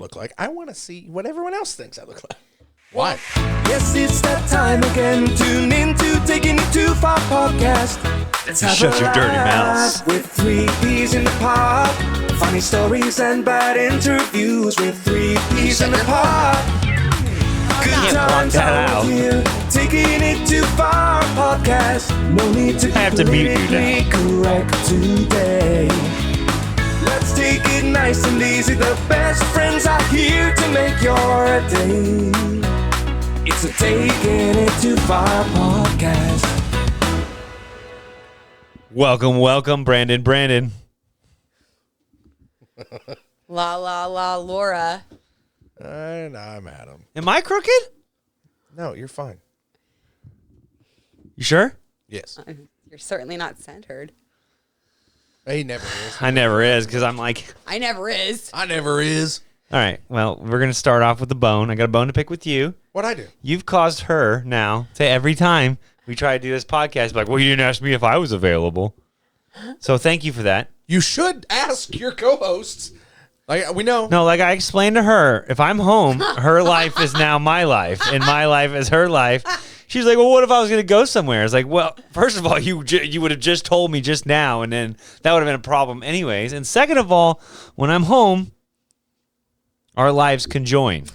look like. I want to see what everyone else thinks I look like. Why? Yes, it's that time again. Tune in to Taking It Too Far podcast. Let's have Shut a your dirty laugh mouths. with 3 P's in the pot. Funny stories and bad interviews with 3 P's in the pot. Good can't block times that are out. here. Taking It Too Far podcast. No need to I have to mute you politically correct today. Let's take it nice and easy. The best friends are here to make your day. It's a Taking It Too Far podcast. Welcome, Branden. La la la, Laura. And I'm Adam. Am I crooked? No, you're fine. You sure? Yes. You're certainly not centered. He never is. I never is, because I'm like, I never is. I never is. all right, well, we're going to start off with the bone. I got a bone to pick with you. What'd I do? You've caused her now to every time we try to do this podcast, be like, well, you didn't ask me if I was available. So thank you for that. You should ask your co-hosts. Like we know. No, like I explained to her, if I'm home, her life is now my life, and my life is her life. She's like, well, what if I was going to go somewhere? It's like, well, first of all, you would have just told me just now, and then that would have been a problem anyways. And second of all, when I'm home, our lives conjoin.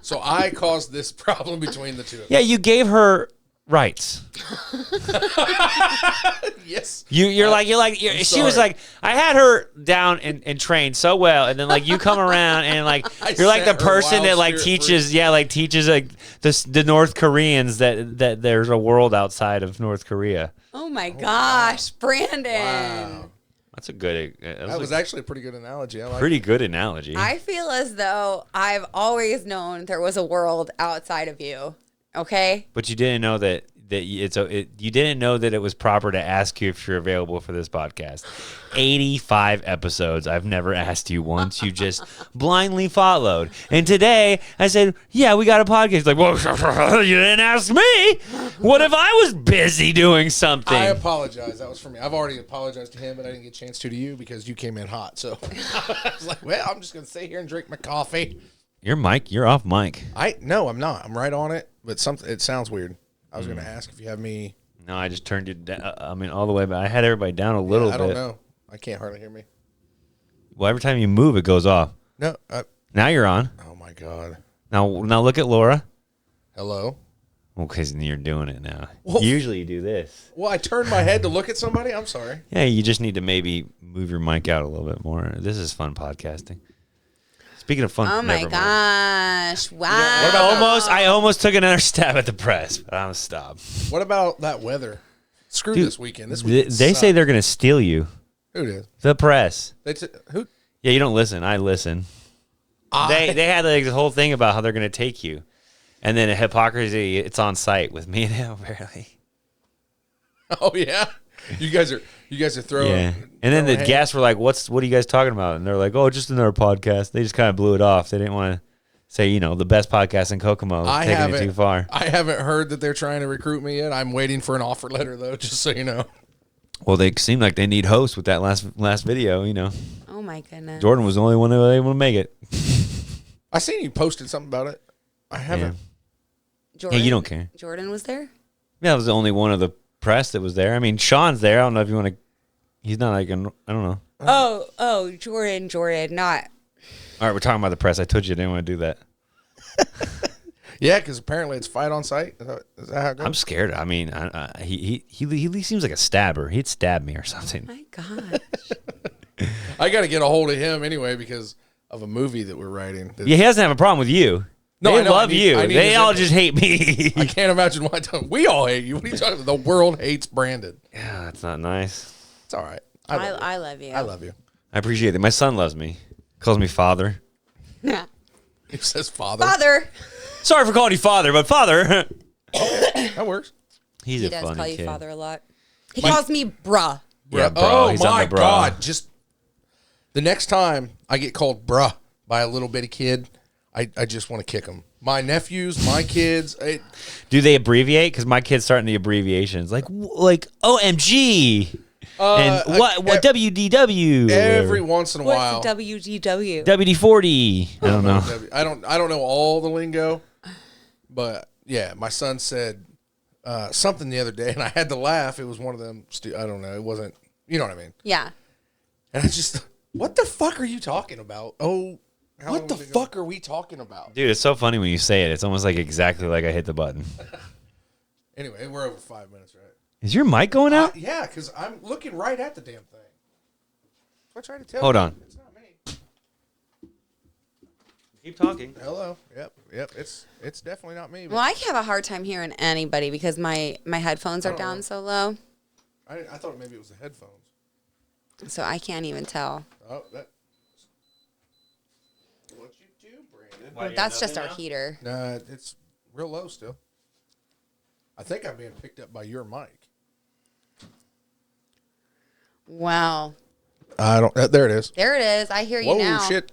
So I caused this problem between the two of Yeah, you gave her rights. Yes. You're like, she was sorry. like, I had her down and trained so well, and then like you come around and like I you're like the set her person wild that like spirit teaches like the North Koreans that there's a world outside of North Korea. Oh my gosh, Branden. Wow. That's a good. That was actually a pretty good analogy. I like pretty good analogy. I feel as though I've always known there was a world outside of you. Okay? But you didn't know that you didn't know that it was proper to ask you if you're available for this podcast. 85 episodes. I've never asked you once. You just blindly followed. And today I said, yeah, we got a podcast. Like, well, you didn't ask me. What if I was busy doing something? I apologize. That was for me. I've already apologized to him, but I didn't get a chance to you because you came in hot. So I was like, well, I'm just going to sit here and drink my coffee. You're off mic. No, I'm not. I'm right on it, but it sounds weird. I was going to ask if you have me. No, I just turned it down. I mean, all the way, but I had everybody down a little bit. I don't know. I can't hardly hear me. Well, every time you move, it goes off. No. Now you're on. Oh, my God. Now look at Laura. Hello? Well, because you're doing it now. Well- Usually you do this. Well, I turned my head to look at somebody. I'm sorry. Yeah, you just need to maybe move your mic out a little bit more. This is fun podcasting. Speaking of fun, Oh my never mind. gosh. Wow. what about I almost took another stab at the press, but I'm stop. What about that weather? Screw Dude, this weekend. This They weekend say sucked. they're going to steal you. Who did? The press. Who? Yeah, you don't listen. I listen. They had like this whole thing about how they're going to take you. And then a hypocrisy, it's on site with me and him, apparently. Oh, yeah? You guys are throwing. Yeah. And then the throwing guests were like, what are you guys talking about? And they're like, oh, just another podcast. They just kind of blew it off. They didn't want to say, the best podcast in Kokomo. Taking it too far. I haven't heard that they're trying to recruit me yet. I'm waiting for an offer letter, though, just so you know. Well, they seem like they need hosts with that last video, Oh my goodness. Jordan was the only one that was able to make it. I seen you posted something about it. I haven't. Jordan, Yeah, you don't care. Jordan was there? Yeah, I was the only one of the press that was there. I mean, Sean's there. I don't know if you want to. He's not like, I don't know. Oh, Jordan, not. All right, we're talking about the press. I told you I didn't want to do that. Yeah, because apparently it's fight on site. Is that how it goes? I'm scared. I mean, he seems like a stabber. He'd stab me or something. My gosh. I got to get a hold of him anyway because of a movie that we're writing. Yeah, he doesn't have a problem with you. No, They I know. love you. I need They his all input. just hate me. I can't imagine why. We all hate you. What are you talking about? The world hates Branden. Yeah, that's not nice. It's all right. I love you. I love you. I appreciate it. My son loves me. Calls me father. Yeah. He says father. Father. Sorry for calling you father, but father. That works. He's He a does funny call you kid. father a lot. He calls me bruh. Yeah, bro. Oh He's on my the bro. God! Just the next time I get called bruh by a little bitty kid, I just want to kick him. My nephews, my kids. Do they abbreviate? Because my kid's starting the abbreviations. Like OMG. And what WDW? Every once in a while. What's WGW? WD-40. I don't know. I don't know all the lingo, but yeah, my son said something the other day, and I had to laugh. It was one of them. I don't know. It wasn't. You know what I mean? Yeah. And I just, what the fuck are you talking about? Oh, what the fuck are we talking about? Dude, it's so funny when you say it. It's almost like exactly like I hit the button. Anyway, we're over 5 minutes, right? Is your mic going out? Yeah, because I'm looking right at the damn thing. I tried to tell Hold you. on. It's not me. Keep talking. Hello. Yep. It's definitely not me. Well, I have a hard time hearing anybody because my headphones are down so low. I thought maybe it was the headphones. So I can't even tell. Oh, that. What you do, Branden? Why, That's just our heater. Nah, it's real low still. I think I'm being picked up by your mic. Wow. I don't. There it is. There it is. I hear you Whoa, now. shit.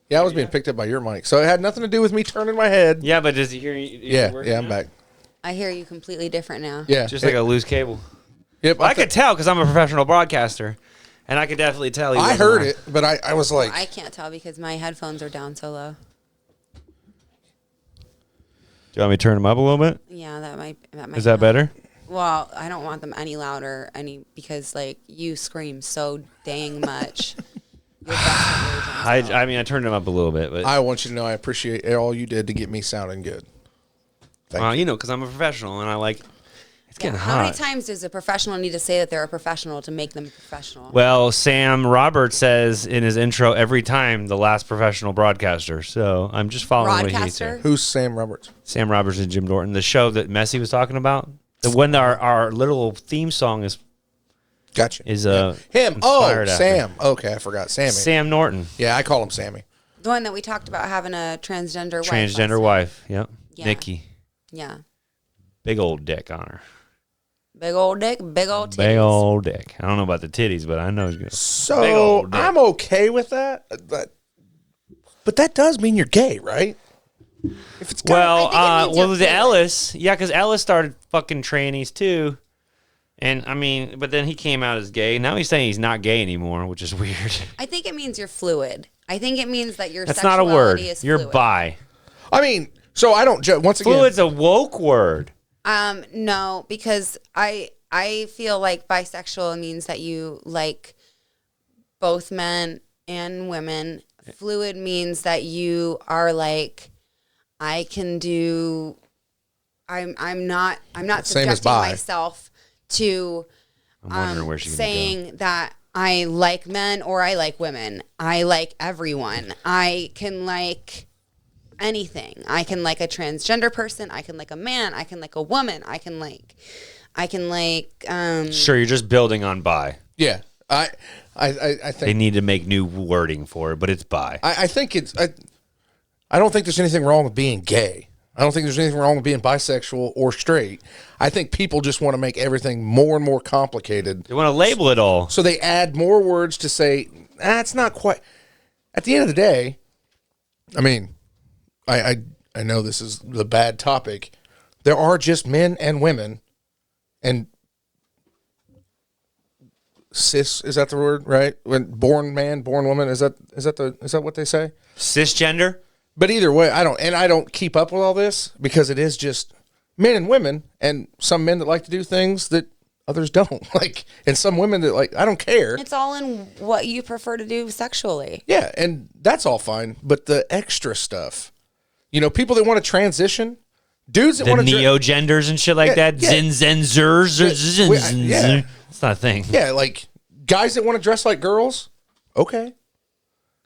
Yeah, I was being picked up by your mic, so it had nothing to do with me turning my head. Yeah, but does he hear you? Yeah, I'm back. I hear you completely different now. Yeah, Just like a loose cable. Yep, Well, I could tell because I'm a professional broadcaster, and I could definitely tell. I heard it, but I was like, I can't tell because my headphones are down so low. Do you want me to turn them up a little bit? Yeah, that might. Is that better? Well, I don't want them any louder, because like you scream so dang much. You're definitely I mean, I turned them up a little bit, but I want you to know I appreciate all you did to get me sounding good. Thank you know, because I'm a professional and I like. It's getting How many hot. times does a professional need to say that they're a professional to make them a professional? Well, Sam Roberts says in his intro every time the last professional broadcaster. So I'm just following what he Broadcaster? said. Who's Sam Roberts? Sam Roberts and Jim Norton. The show that Messi was talking about. The one that our little theme song is Gotcha. him. Oh, Sam. Okay, I forgot. Sammy. Sam Norton. Yeah, I call him Sammy. The one that we talked about having a transgender wife. Transgender last wife. Yep. Yeah. Nikki. night. Yeah. Big old dick on her. Big old dick, big old titties. Big old dick. I don't know about the titties, but I know he's good. Big So old dick. I'm okay with that. But that does mean you're gay, right? If it's Well, I think it means you're the fluid. Ellis, yeah, because Ellis started fucking trannies too, and I mean, but then he came out as gay. Now he's saying he's not gay anymore, which is weird. I think it means you're fluid. I think it means that your That's not a word. sexuality is You're fluid. bi. I mean, so I don't judge. Once again, Fluid's a woke word. No, because I feel like bisexual means that you like both men and women. Fluid means that you are like, I can do. I'm not Same as subjecting bi. myself to I'm wondering where she's gonna go. saying that I like men or I like women. I like everyone. I can like anything. I can like a transgender person. I can like a man. I can like a woman. I can like. Sure, you're just building on bi. yeah, I They think need to make new wording for it, but it's bi. I think it's I don't think there's anything wrong with being gay. I don't think there's anything wrong with being bisexual or straight. I think people just want to make everything more and more complicated. They want to label it all. So they add more words to say, it's not quite. At the end of the day, I mean, I know this is the bad topic. There are just men and women, and cis, is that the word, right? When born man, born woman, is that what they say? Cisgender? But either way, I don't keep up with all this because it is just men and women, and some men that like to do things that others don't like, and some women that like, I don't care. It's all in what you prefer to do sexually. Yeah, and that's all fine. But the extra stuff, people that want to transition, dudes that The want to neo-genders and shit like Yeah, that? yeah. Zenzers? Yeah. It's not a thing. yeah, like guys that want to dress like girls, okay.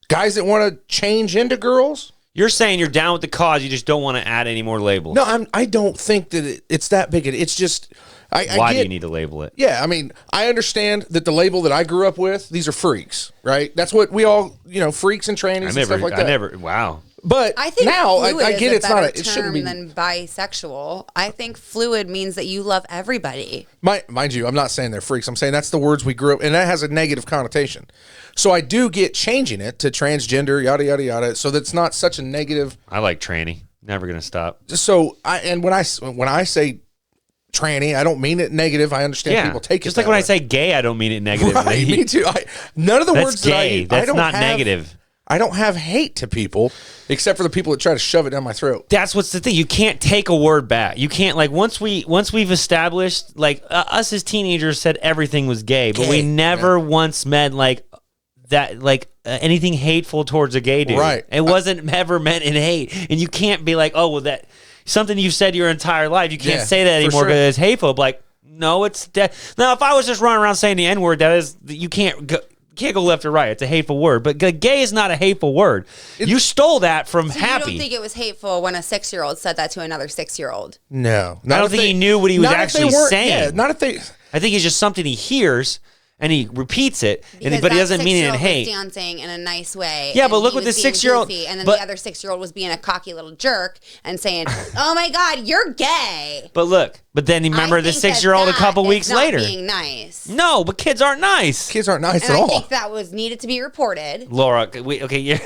Guys that want to change into girls. You're saying you're down with the cause, you just don't want to add any more labels. No, I don't think that it's that big. It's just Why do you need to label it? Yeah, I mean, I understand that the label that I grew up with, these are freaks, right? That's what we all, freaks and trannies and stuff like that. Wow. But I think now fluid I get is it's a not. better It shouldn't be. term than bisexual. I think fluid means that you love everybody. Mind you, I'm not saying they're freaks. I'm saying that's the words we grew up, and that has a negative connotation. So I do get changing it to transgender, yada yada yada, so that's not such a negative. I like tranny. Never going to stop. So when I say tranny. I don't mean it negative. I understand people take it just like that when way. I say gay, I don't mean it negatively. Right, me too. None of the That's words gay. that I That's don't not have, negative. I don't have hate to people, except for the people that try to shove it down my throat. That's what's the thing. You can't take a word back. You can't, like, once we've established, like, us as teenagers said everything was gay, but we never once meant like that, like anything hateful towards a gay dude. Right. It wasn't ever meant in hate, and you can't be like, oh well, that something you've said your entire life. You can't say that anymore because it's hateful. But like, no, it's now. If I was just running around saying the N word, that is, you can't go left or right. It's a hateful word. But gay is not a hateful word. You stole that from Happy. You don't think it was hateful when a 6-year-old said that to another 6-year-old? No. I don't think he knew what he was actually saying. Yeah, not if they... I think it's just something he hears and he repeats it, Because but he doesn't mean it in 6-year-old hate. was dancing in a nice way. Yeah, and but look he what was the being 6-year-old goofy, and then but- the other 6-year-old was being a cocky little jerk and saying, "Oh my God, you're gay." But then remember the 6-year-old a couple weeks later. Being nice. No, but kids aren't nice. Kids aren't nice And at I all. think that was needed to be reported. Laura, you're,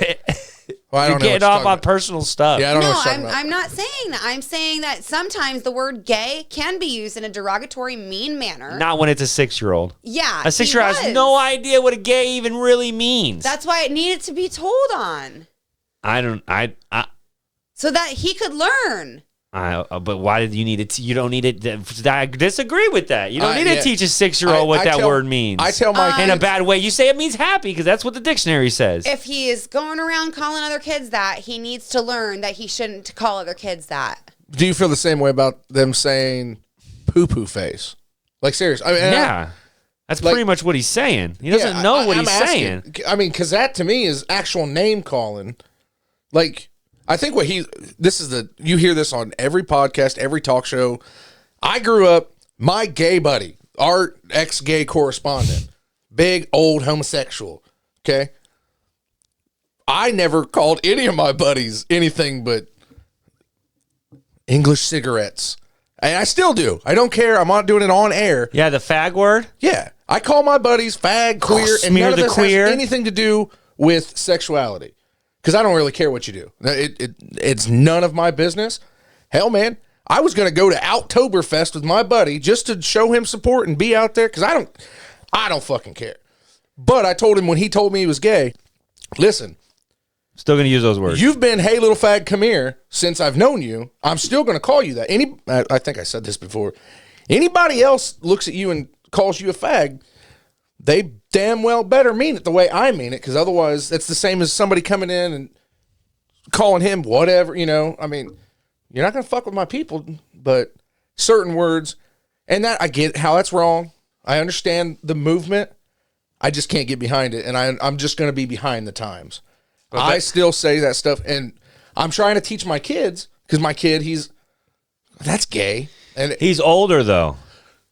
Well, I you're don't know getting what off you're on talking personal stuff. Yeah, I don't know No, what you're talking about. I'm not saying that. I'm saying that sometimes the word gay can be used in a derogatory, mean manner. Not when it's a 6-year-old. Yeah. A he 6-year-old has was. no idea what a gay even really means. That's why it needed to be told on. So that he could learn. But why did you need it? You don't need it. I disagree with that. You don't need to yeah. teach a 6-year-old what that word means. I tell my in a kids, bad way. You say it means happy because that's what the dictionary says. If he is going around calling other kids that, he needs to learn that he shouldn't call other kids that. do you feel the same way about them saying poo-poo face? Like, serious. I mean, Yeah. That's like- pretty much what he's saying. He doesn't know what I'm he's asking. saying. I mean, because that to me is actual name calling. Like, I think you hear this on every podcast, every talk show. I grew up, my gay buddy, our ex-gay correspondent, big old homosexual, okay? I never called any of my buddies anything but English cigarettes. And I still do. I don't care. I'm not doing it on air. Yeah, the fag word. Yeah. I call my buddies fag, queer, and Smear none of the this queer. has anything to do with sexuality. Because I don't really care what you do. It's none of my business. Hell, man, I was going to go to Outtoberfest with my buddy just to show him support and be out there because I don't fucking care. But I told him when he told me he was gay, listen, Still going to use those words. you've been hey little fag, come here since I've known you. I'm still going to call you that. I think I said this before. Anybody else looks at you and calls you a fag, they damn well better mean it the way I mean it, because otherwise it's the same as somebody coming in and calling him whatever, I mean, you're not going to fuck with my people, but certain words, and that I get how that's wrong. I understand the movement. I just can't get behind it, and I'm just going to be behind the times. I still say that stuff, and I'm trying to teach my kids, because my kid, that's gay. And He's older though.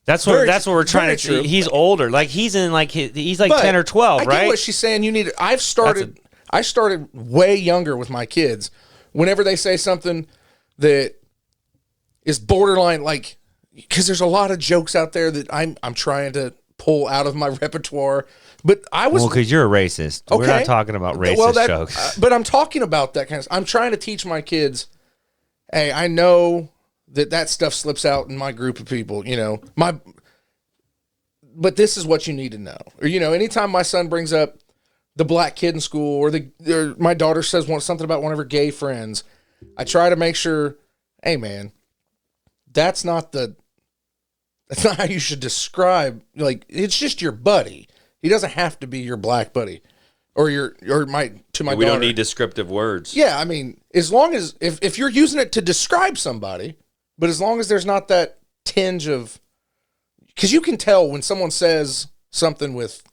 That's what we're trying very to. true. He's older. Like he's in like he's like But 10 or 12, I right? get what she's saying. I started way younger with my kids. Whenever they say something that is borderline, like, because there's a lot of jokes out there that I'm trying to pull out of my repertoire. But I was because you're a racist. We're okay. not talking about racist jokes. But I'm talking about that kind of. I'm trying to teach my kids. Hey, I know that stuff slips out in my group of people. But this is what you need to know. Or anytime my son brings up the black kid in school, or my daughter says something about one of her gay friends, I try to make sure, hey man, that's not how you should describe. Like, it's just your buddy. He doesn't have to be your black buddy, or my daughter. We don't need descriptive words. Yeah, I mean, as long as if you're using it to describe somebody, but as long as there's not that tinge of, because you can tell when someone says something with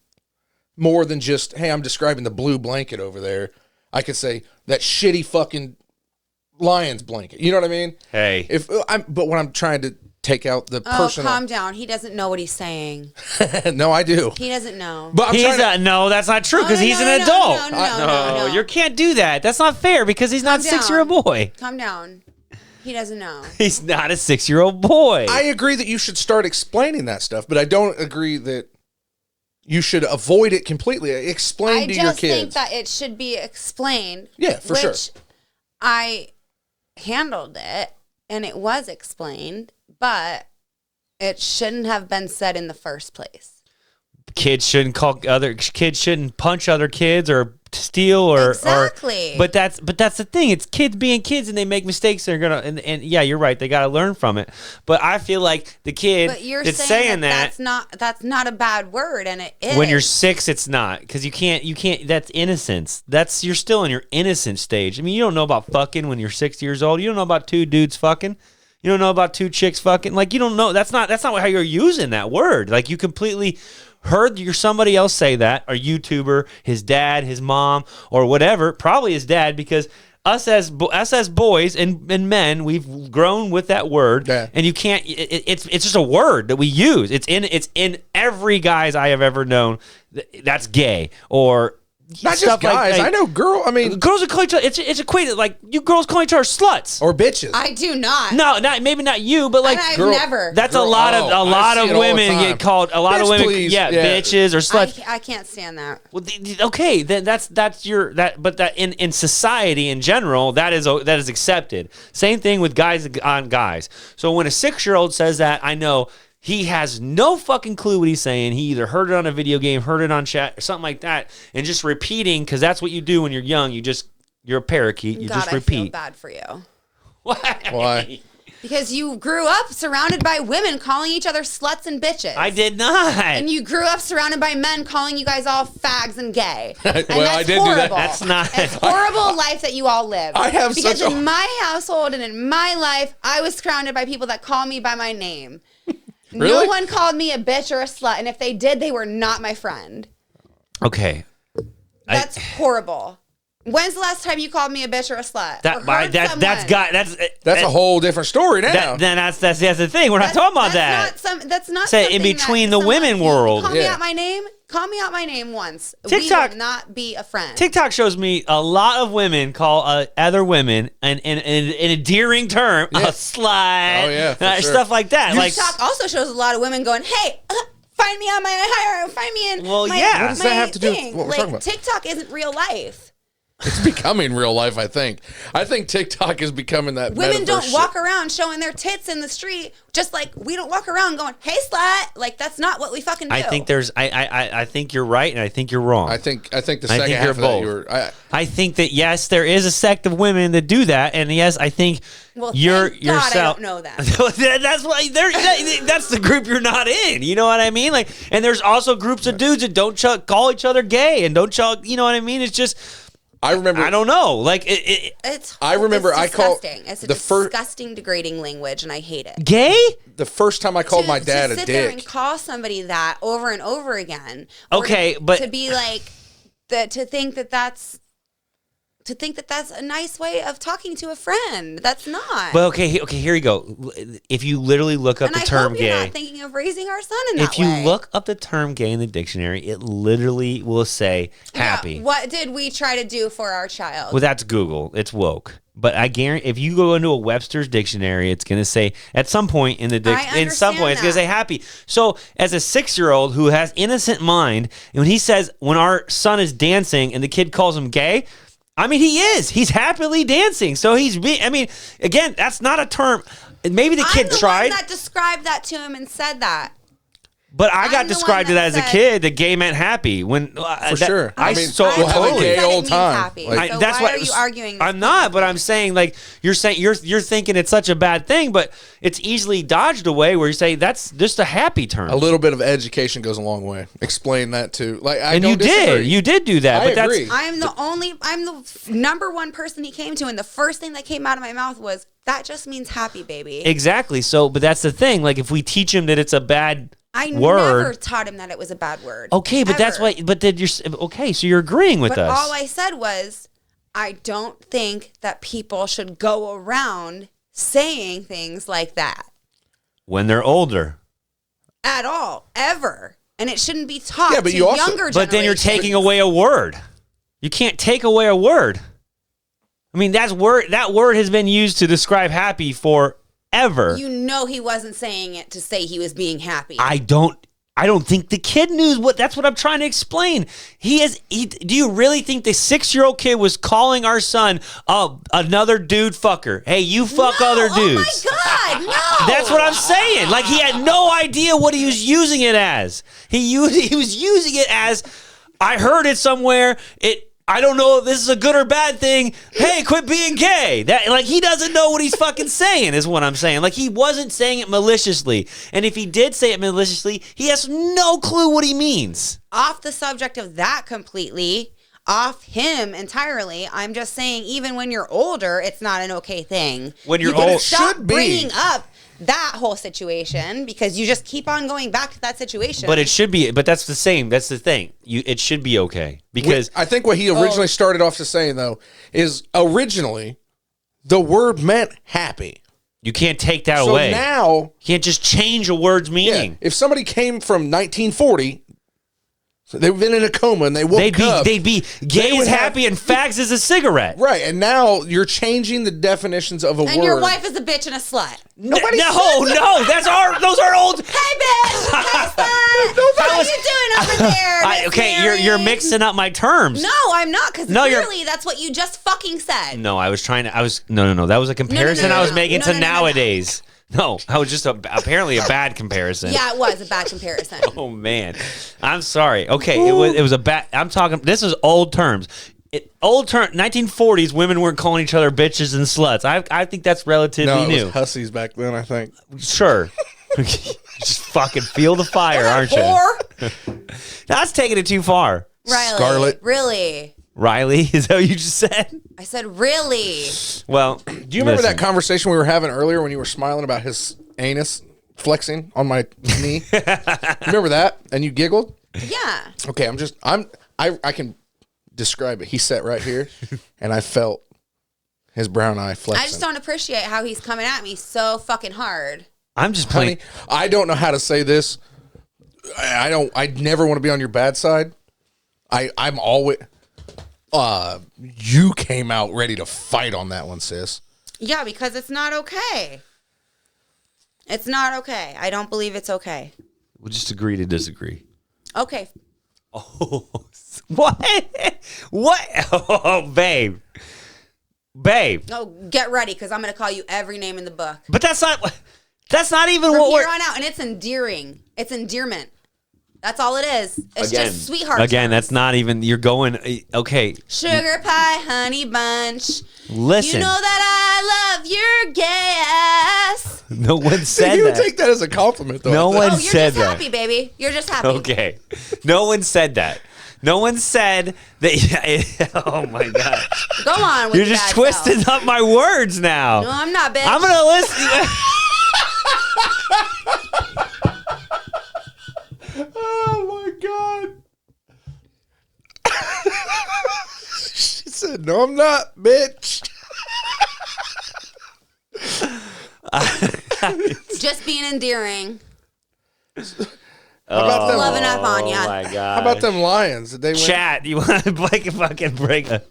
more than just, hey, I'm describing the blue blanket over there. I could say that shitty fucking Lions blanket. You know what I mean? Hey. But when I'm trying to take out the personal. Calm down. He doesn't know what he's saying. No, I do. He doesn't know. But No, that's not true because he's an adult. No. You can't do that. That's not fair because he's not a down. 6-year-old boy. Calm down. He doesn't know. He's not a 6-year-old boy. I agree that you should start explaining that stuff, but I don't agree that you should avoid it completely. Explain to your kids. I just think that it should be explained. Yeah, for sure. Which I handled it, and it was explained, but It shouldn't have been said in the first place. Kids shouldn't punch other kids or steal or exactly. But that's the thing. It's kids being kids, and they make mistakes. They're gonna and yeah, you're right. They gotta learn from it. But I feel like the kid that's saying that that's not a bad word, and it is. When you're 6, it's not, because you can't. That's innocence. You're still in your innocent stage. I mean, you don't know about fucking when you're 6 years old. You don't know about 2 dudes fucking. You don't know about 2 chicks fucking. Like, you don't know. That's not how you're using that word. Like, you completely heard somebody else say that, a YouTuber, his dad, his mom, or whatever, probably his dad, because us as boys and men, we've grown with that word, and you can't. It's just a word that we use. It's in every guys I have ever known. That's gay or. Not just guys. I know girls are calling each other. It's equated, like, you girls call each other sluts or bitches. I do not. No, maybe not you, but like I've never. That's a lot of women get called. A lot of women, bitches or sluts. I can't stand that. Well, okay, then that's but that in society in general, that is accepted. Same thing with guys on guys. So when a 6-year-old says that, I know. He has no fucking clue what he's saying. He either heard it on a video game, heard it on chat, or something like that, and just repeating, because that's what you do when you're young. You're a parakeet. You just repeat. I feel bad for you. Why? Because you grew up surrounded by women calling each other sluts and bitches. I did not. And you grew up surrounded by men calling you guys all fags and gay. And I did horrible. do that. That's not. It's horrible life that you all live. Because in my household and in my life, I was surrounded by people that call me by my name. Really? No one called me a bitch or a slut, and if they did, they were not my friend. Okay. That's horrible. When's the last time you called me a bitch or a slut? That's a whole different story now. That's the thing. We're not talking about that. That's not say in between the women world. Call me out my name. Call me out my name once. TikTok we will not be a friend. TikTok shows me a lot of women call other women an endearing term a slut. Oh yeah, for sure. Stuff like that. TikTok also shows a lot of women going, "Hey, find me on my find me in." Well, yeah. What does that have to do with what we're talking about? TikTok isn't real life. It's becoming real life, I think. I think TikTok is becoming that. Women don't walk around showing their tits in the street, just like we don't walk around going, "Hey, slut!" Like, that's not what we fucking do. I think I think you're right, and I think you're wrong. I think the second half of that I think that yes, there is a sect of women that do that, and yes, I think you're yourself. God, I don't know that. That's why that's the group you're not in. You know what I mean? Like, and there's also groups of dudes that don't call each other gay and don't you know what I mean? It's just. I remember. I don't know. Like it's. I remember. It's I called. It's a disgusting, degrading language, and I hate it. Gay. The first time I called my dad a dick. To sit there and call somebody that over and over again. Okay, but to be like that, to think that that's a nice way of talking to a friend. That's not. But okay, here you go. If you literally look up the term gay, you're not thinking of raising our son in that way. If you look up the term gay in the dictionary, it literally will say happy. Yeah, what did we try to do for our child? Well, that's Google. It's woke. But I guarantee, if you go into a Webster's dictionary, it's going to say at some point in the it's going to say happy. So, as a 6-year-old who has innocent mind, and when he says when our son is dancing and the kid calls him gay. I mean, he is. He's happily dancing. So again, that's not a term. Maybe the kid tried. I'm the one that described that to him and said that. But I got described to that as a kid. That gay meant happy. For sure. I mean, so we'll have a gay old time. So that's why are you arguing? I'm not, but I'm saying like you're thinking it's such a bad thing, but it's easily dodged away. Where you say that's just a happy term. A little bit of education goes a long way. Explain that too. You did do that. I agree. I'm the number one person he came to, and the first thing that came out of my mouth was that just means happy, baby. Exactly. So, but that's the thing. Like if we teach him that it's a bad. I never taught him that it was a bad word. Okay, but that's why. But then so you're agreeing with us. All I said was, I don't think that people should go around saying things like that when they're older. At all, ever, and it shouldn't be taught to younger generations. But then you're taking away a word. You can't take away a word. I mean, that word has been used to describe happy for. Ever. You know he wasn't saying it to say he was being happy. I don't. I don't think the kid knew that's what I'm trying to explain. Do you really think the 6-year-old kid was calling our son another dude fucker? Hey, you fuck other dudes. Oh my God, no. That's what I'm saying. Like, he had no idea what he was using it as. He was using it as, I heard it somewhere. I don't know if this is a good or bad thing. Hey, quit being gay. That, like, he doesn't know what he's fucking saying, is what I'm saying. Like, he wasn't saying it maliciously. And if he did say it maliciously, he has no clue what he means. Off the subject of that completely, off him entirely, I'm just saying, even when you're older, it's not an okay thing. When you're old, old, stop should be. bringing up that whole situation because you just keep on going back to that situation. But it should be. But that's the same. That's the thing. It should be okay because I think what he originally started off to saying, though, is originally the word meant happy. you can't take that So away. now, You can't just change a word's meaning. if somebody came from 1940, they've been in a coma and they woke up. They'd be gay would is have- happy and fags is a cigarette. Right, and now you're changing the definitions of a word. and your wife is a bitch and a slut. Nobody no, said that. those are old. Hey, bitch! Hey, slut! How you doing over there? Miss Okay, you're Mary? mixing up my terms. No, I'm not, because No, you're- clearly that's what you just fucking said. No, I was no. That was a comparison I was making to No. nowadays. No, I was just apparently a bad comparison. Yeah, it was a bad comparison. Oh man, I'm sorry. Okay, it was a bad. I'm talking. This is old terms. 1940s women weren't calling each other bitches and sluts. I think that's relatively No, it new. was hussies back then, I think. Sure. Just fucking feel the fire, aren't you? Whore. That's taking it too far. Riley. Scarlet. Really? Riley, is that what you just said? I said, really? Well, Do you remember that conversation we were having earlier when you were smiling about his anus flexing on my knee? Remember that? And you giggled? Yeah. Okay, I can describe it. He sat right here, and I felt his brown eye flexing. I just don't appreciate how he's coming at me so fucking hard. I'm just playing. Honey, I don't know how to say this. I never want to be on your bad side. I'm always. You came out ready to fight on that one, sis. Yeah, because it's not okay. It's not okay. I don't believe it's okay. We'll just agree to disagree. Okay. Oh, what? What? Oh, babe. Oh, get ready, because I'm going to call you every name in the book. But that's not even From what here we're. on out, and it's endearing. It's endearment. That's all it is. It's Again, just sweetheart. Again, terms. that's not even. You're going. Okay. Sugar pie, honey bunch. Listen. You know that I love your gay ass. No one said You would that. take that as a compliment, though. No one Oh, you're said just that. happy, baby. You're just happy. Okay. No one said that. No one said that. Oh my god. Go on with You're your just bad twisting self. up my words now. No, I'm not, bitch. I'm gonna listen. Oh my god. She said, "No, I'm not, bitch." Just being endearing. How about them? Loving up on ya. Oh my god. How about them lions? Did they win? Chat, you want to fucking break a...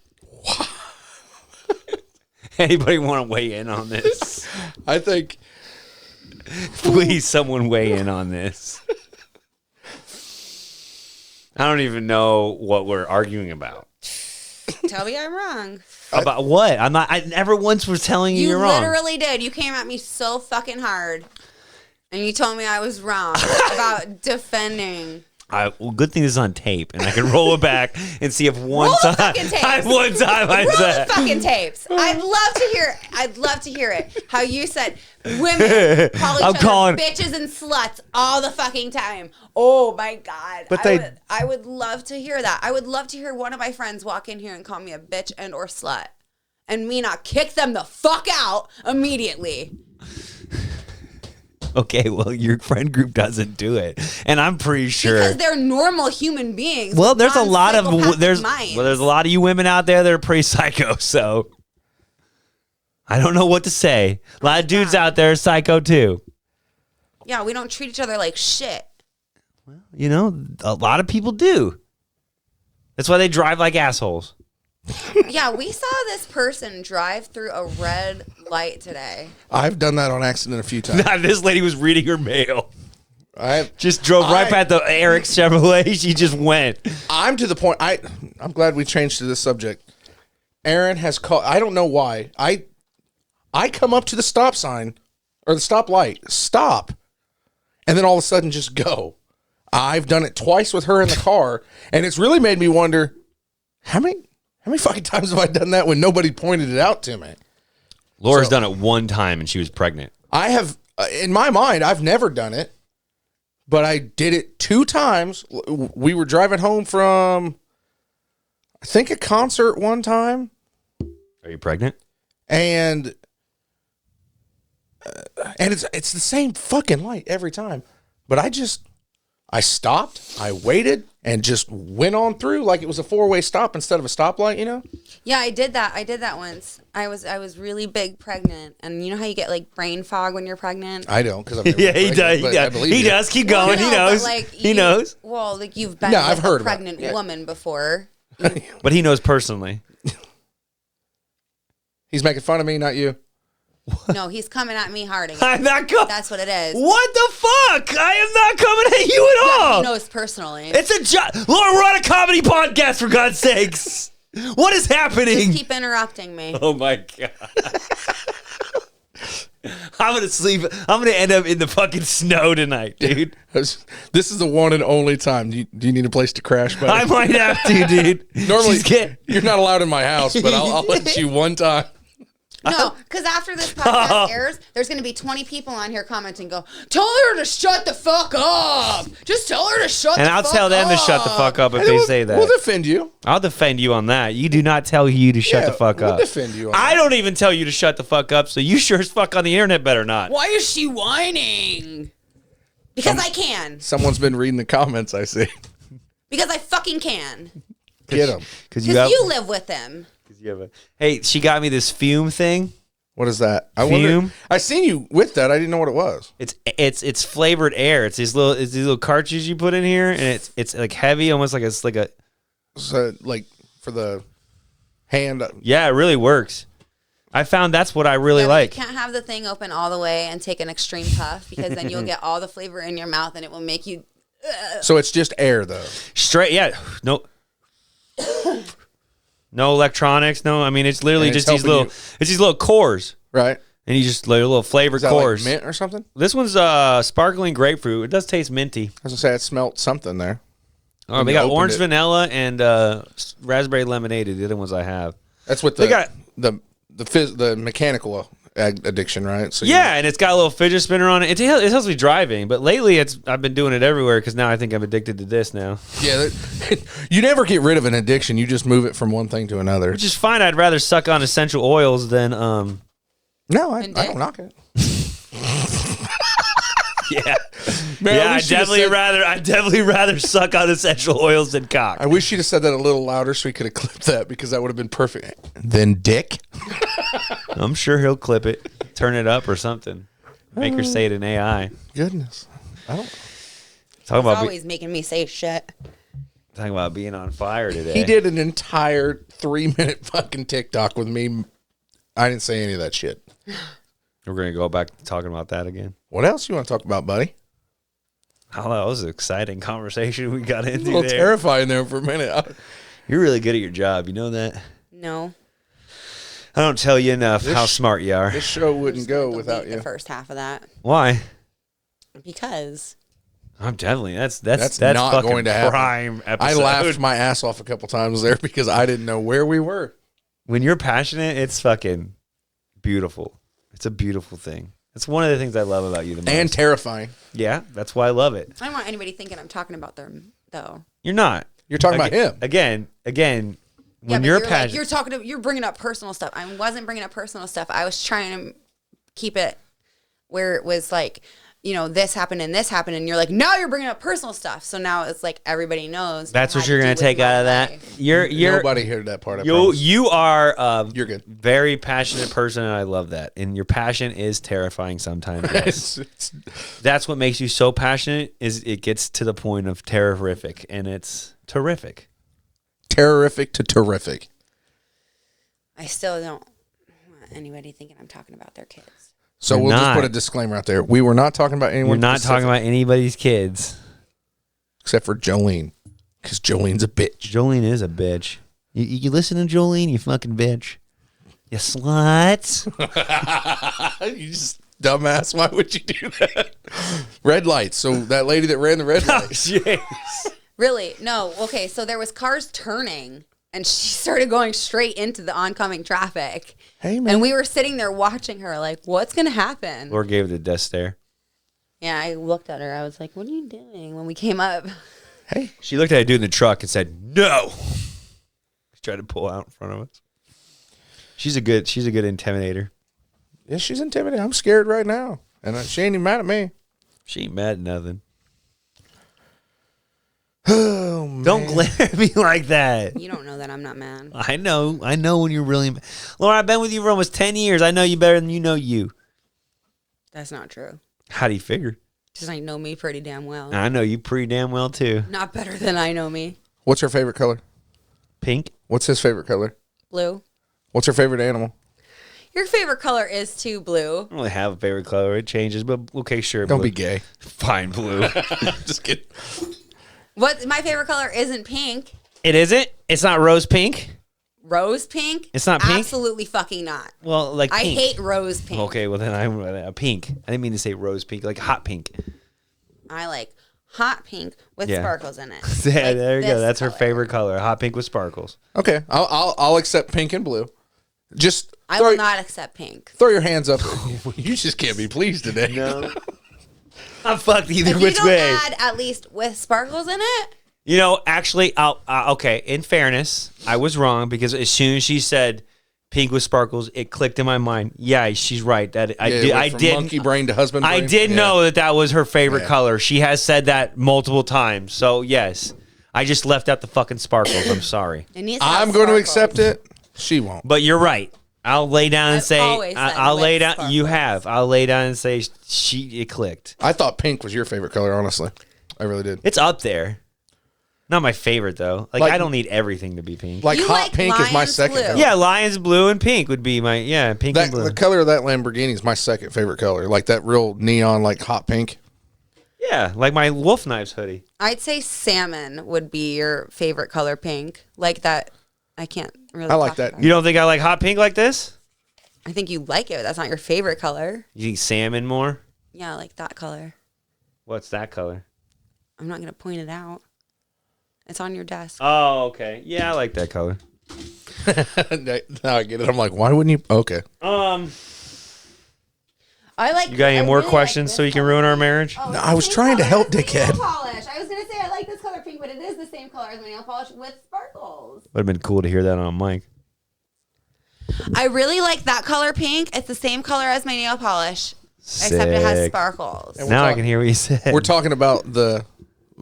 Anybody want to weigh in on this? I think Please, someone weigh in on this. I don't even know what we're arguing about. Tell me I'm wrong. About what? I never once was telling you You you're wrong. literally did. You came at me so fucking hard. And you told me I was wrong about defending. Well, good thing this is on tape, and I can roll it back and see if one Roll the time, fucking tapes. one time I Roll said, the fucking tapes. I'd love to hear it. How you said women call each I'm other calling- bitches and sluts all the fucking time. Oh my god. But I would love to hear that. I would love to hear one of my friends walk in here and call me a bitch and or slut. And me not kick them the fuck out immediately. okay, well, your friend group doesn't do it, and I'm pretty sure. Because they're normal human beings. Well, with there's a lot of non-psychopathic minds. there's a lot of you women out there that are pretty psycho. So I don't know what to say. A lot of dudes out there are psycho too. Yeah, we don't treat each other like shit. You know, a lot of people do. That's why they drive like assholes. Yeah, we saw this person drive through a red light today. I've done that on accident a few times. This lady was reading her mail. Just drove right past the Eric Chevrolet. She just went. I'm to the point. I'm glad we changed to this subject. Aaron has called. I don't know why. I come up to the stop sign or the stoplight, stop, and then all of a sudden just go. I've done it twice with her in the car, and it's really made me wonder how many fucking times have I done that when nobody pointed it out to me? Laura's done it one time, and she was pregnant. I have, in my mind, I've never done it, but I did it 2 times. We were driving home from, I think, a concert one time. Are you pregnant? And it's the same fucking light every time. But I stopped, I waited, and just went on through like it was a 4-way stop instead of a stoplight, you know? Yeah, I did that once. I was really big pregnant, and you know how you get like brain fog when you're pregnant? I don't, because I've never Yeah, been he pregnant, does. but I believe He you. does. Keep going. No, He knows. but, like, He knows. Well, like you've been No, I've with heard a about it. pregnant Yeah. woman before. But he knows personally. He's making fun of me, not you. No, he's coming at me hard again. I'm not coming. That's what it is. What the fuck? I am not coming at you at all. He knows personally. It's a job. Laura, we're on a comedy podcast, for God's sakes. What is happening? Just keep interrupting me. Oh, my God. I'm going to sleep. I'm going to end up in the fucking snow tonight, dude. This is the one and only time. Do you need a place to crash, buddy? I might have to, dude. Normally, She's get- you're not allowed in my house, but I'll let you one time. No, because after this podcast airs, there's going to be 20 people on here commenting, tell her to shut the fuck up. Just tell her to shut the fuck up. And I'll tell them to shut the fuck up if they say that. We'll defend you. I'll defend you on that. You do not tell you to shut Yeah, the fuck we'll up. defend you on I that. don't even tell you to shut the fuck up, so you sure as fuck on the internet better not. Why is she whining? Because I can. Someone's been reading the comments, I see. Because I fucking can. Get them. Because Because you live with him. Hey, she got me this fume thing. What is that? Fume? I seen you with that. I didn't know what it was. It's flavored air. It's these little cartridges you put in here, and it's like heavy, almost like it's like a. So, like for the hand. Yeah, it really works. I found that's what I really Yeah, but like. You can't have the thing open all the way and take an extreme puff because then you'll get all the flavor in your mouth and it will make you. So it's just air, though. Straight, yeah. No. No electronics. No, I mean it's literally And it's just these helping little. It's these little cores, Right? and you just little flavored Is that cores. like mint or something? This one's sparkling grapefruit. It does taste minty. I was gonna say it smelled something there. Oh, When they you got opened orange it. vanilla and raspberry lemonade. The other ones I have. That's what They got- the mechanical addiction, right? So Yeah, and it's got a little fidget spinner on it. It helps me driving, but lately I've been doing it everywhere because now I think I'm addicted to this now. Yeah, you never get rid of an addiction. You just move it from one thing to another. Which is fine. I'd rather suck on essential oils than No, I And don't dick? knock it. yeah. Man, Yeah, I wish you'd have said- I'd definitely rather suck on essential oils than cock. I wish you'd have said that a little louder so we could have clipped that because that would have been perfect. Then dick. I'm sure he'll clip it, turn it up or something. Make her say it in AI. Goodness. I don't. Talking He's about always making me say shit. talking about being on fire today. He did an entire 3-minute fucking TikTok with me. I didn't say any of that shit. We're gonna go back to talking about that again. What else you want to talk about, buddy? Oh, that was an exciting conversation we got A into little there. terrifying there for a minute. You're really good at your job. You know that? No. I don't tell you enough This how smart you are. This show wouldn't go Delete without the you. first half of that Why? because I'm definitely that's That's not not going to happen. prime episode. I laughed my ass off a couple times there because I didn't know where we were. When you're passionate, it's fucking beautiful. It's a beautiful thing. It's one of the things I love about you the most. And terrifying. Yeah, that's why I love it. I don't want anybody thinking I'm talking about them though. You're not. You're talking about him. Again, when But you're like, passionate. you're bringing up personal stuff. I wasn't bringing up personal stuff. I was trying to keep it where it was like, you know, this happened and you're like, now you're bringing up personal stuff. So now it's like everybody knows. That's I what had you're to gonna do take with my out of that. life. You're Nobody heard that part. I promise. you are You're good. very passionate person, and I love that. And your passion is terrifying sometimes. Yes. That's what makes you so passionate. Is it gets to the point of terrific, and it's terrific. Terrific to terrific. I still don't want anybody thinking I'm talking about their kids. So We're we'll just not. put a disclaimer out there. We were not talking about anyone. We're not talking about anybody's kids. except for Jolene, because Jolene's a bitch. Jolene is a bitch. You listen to Jolene, you fucking bitch. You slut. You just dumbass. Why would you do that? Red lights. So that lady that ran the red lights. Jeez. Really? No. Okay, so there was cars turning, and she started going straight into the oncoming traffic. Hey, man. And we were sitting there watching her like, what's going to happen? Laura gave it a death stare. Yeah, I looked at her. I was like, what are you doing when we came up? Hey. She looked at a dude in the truck and said, no. She tried to pull out in front of us. She's a good intimidator. Yeah, she's intimidating. I'm scared right now. And she ain't even mad at me. She ain't mad at nothing. Oh, man. Don't glare at me like that. You don't know that I'm not mad. I know when you're really mad. Laura, I've been with you for almost 10 years. I know you better than you know you. That's not true. How do you figure? Just I know me pretty damn well. I know you pretty damn well, too. Not better than I know me. What's her favorite color? Pink? What's his favorite color? Blue. What's her favorite animal? Your favorite color is too blue. I don't really have a favorite color. It changes, but okay, sure. Don't blue. be gay. Fine, blue. Just kidding. What? My favorite color isn't pink. It isn't? It's not rose pink? Rose pink? It's not pink? Absolutely fucking not. Well, like pink. I hate rose pink. Okay, well then I'm a pink. I didn't mean to say rose pink, like hot pink. I like hot pink with Yeah. sparkles in it. Yeah, Like there you go. this That's her color. favorite color. Hot pink with sparkles. Okay, I'll accept pink and blue. Just I will not accept pink. throw your hands up. You just can't be pleased today. No. I'm fucked either If which you don't way. add at least with sparkles in it, You know, actually, okay, in fairness, I was wrong because as soon as she said pink with sparkles, it clicked in my mind. Yeah, she's right. That I did. Monkey brain to husband brain. I did Yeah. know that was her favorite Yeah. color. She has said that multiple times. So yes, I just left out the fucking sparkles. I'm sorry, it needs to have I'm going to sparkles. accept it. She won't. but you're right. I'll lay down and I've say always said I'll with lay down. You sparkles. have. I'll lay down and say it clicked. I thought pink was your favorite color, honestly. I really did. It's up there. Not my favorite though. Like I don't need everything to be pink. Like You hot like pink is my lion's second blue. color. Yeah, lion's blue and pink would be my pink and blue. The color of that Lamborghini is my second favorite color. Like that real neon, like hot pink. Yeah, like my Wolf Knives hoodie. I'd say salmon would be your favorite color pink. Like that. I can't really. I like talk that. about You don't think I like hot pink like this? it. I think you like it, but that's not your favorite color. You think salmon more? Yeah, I like that color. What's that color? I'm not gonna point it out. It's on your desk. Oh, okay. Yeah, I like that color. Now I get it. I'm like, why wouldn't you? Okay. I like. You got any I more really questions like so this you can color ruin our pink. marriage? Oh, No, it's I the was same trying to color help, as my dickhead. nail polish. I was gonna say I like this color pink, but it is the same color as my nail polish with sparkles. Would have been cool to hear that on mic. I really like that color pink. It's the same color as my nail polish, except it has Sick. sparkles. And Now I can hear what you said. We're talking about the.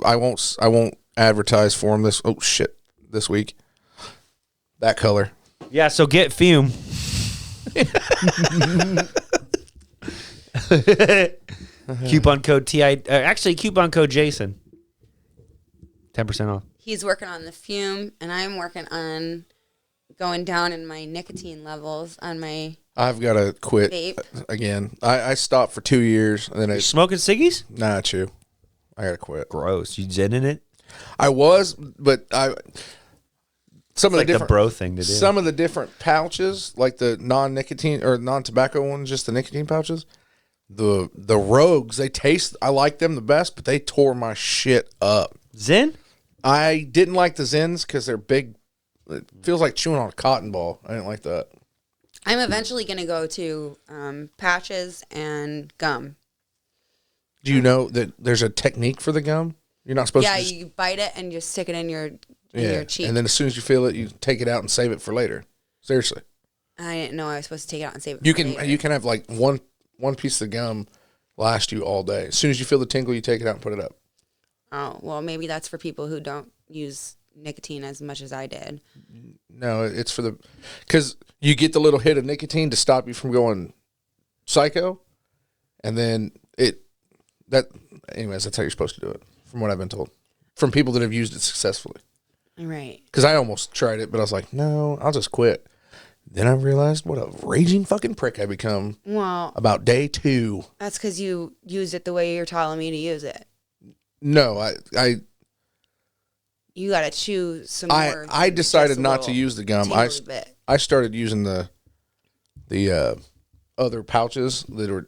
I won't advertise for him this. Oh shit! This week. That color. Yeah, so get fume. Coupon code TI. Actually, coupon code Jason. 10% off. He's working on the fume, and I'm working on going down in my nicotine levels on my I've got to quit vape. again. I stopped for 2 years and then I Smoking ciggies? nah chew. I gotta quit. Gross. You zen in it? I was, but some of Like the the different bro thing to do. some of the different pouches, like the non-nicotine or non-tobacco ones, just the nicotine pouches. The Rogues, they taste. I like them the best, but they tore my shit up. Zen? I didn't like the Zens because they're big. It feels like chewing on a cotton ball. I didn't like that. I'm eventually going to go to patches and gum. Do you know that there's a technique for the gum? You're not supposed Yeah, to. Just, you bite it and you stick it in your cheek. and then as soon as you feel it, you take it out and save it for later. Seriously, I didn't know I was supposed to take it out and save it. you for can later. you can have like one piece of gum last you all day. As soon as you feel the tingle, you take it out and put it up. Oh, well, maybe that's for people who don't use nicotine as much as I did. No, it's for because you get the little hit of nicotine to stop you from going psycho, and then anyways, that's how you're supposed to do it, from what I've been told, from people that have used it successfully. Right. Because I almost tried it, but I was like, no, I'll just quit. Then I realized what a raging fucking prick I become Well, about day 2. that's because you used it the way you're telling me to use it. No, You got to chew some more. I decided just a not little to use the gum. tingly bit. I started using the other pouches that were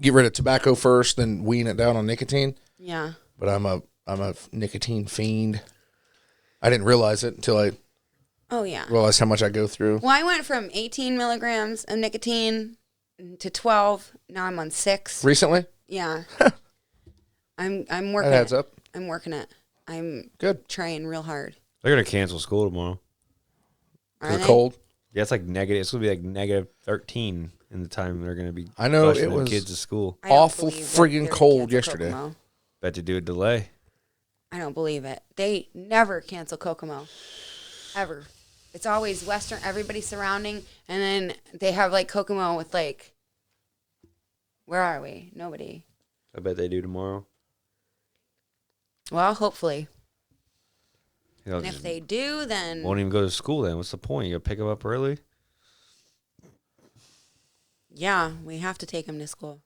get rid of tobacco first, then wean it down on nicotine. Yeah. But I'm a nicotine fiend. I didn't realize it until I realized how much I go through. Well, I went from 18 milligrams of nicotine to 12. Now I'm on 6. Recently? Yeah. I'm working. That adds up. I'm working it. I'm Good. trying real hard. They're gonna cancel school tomorrow. Are The they? cold. Yeah, it's like negative. It's gonna be like negative 13 in the time they're gonna be. I know, rushing it them was- kids to school. I don't Awful believe that friggin' they're cold cancel yesterday. Kokomo. Bet to do a delay. I don't believe it. They never cancel Kokomo. Ever. It's always Western, everybody surrounding, and then they have like Kokomo with like, where are we? Nobody. I bet they do tomorrow. Well, hopefully. You know, And if they do, then won't even go to school. Then what's the point? You gotta pick them up early. yeah, we have to take them to school.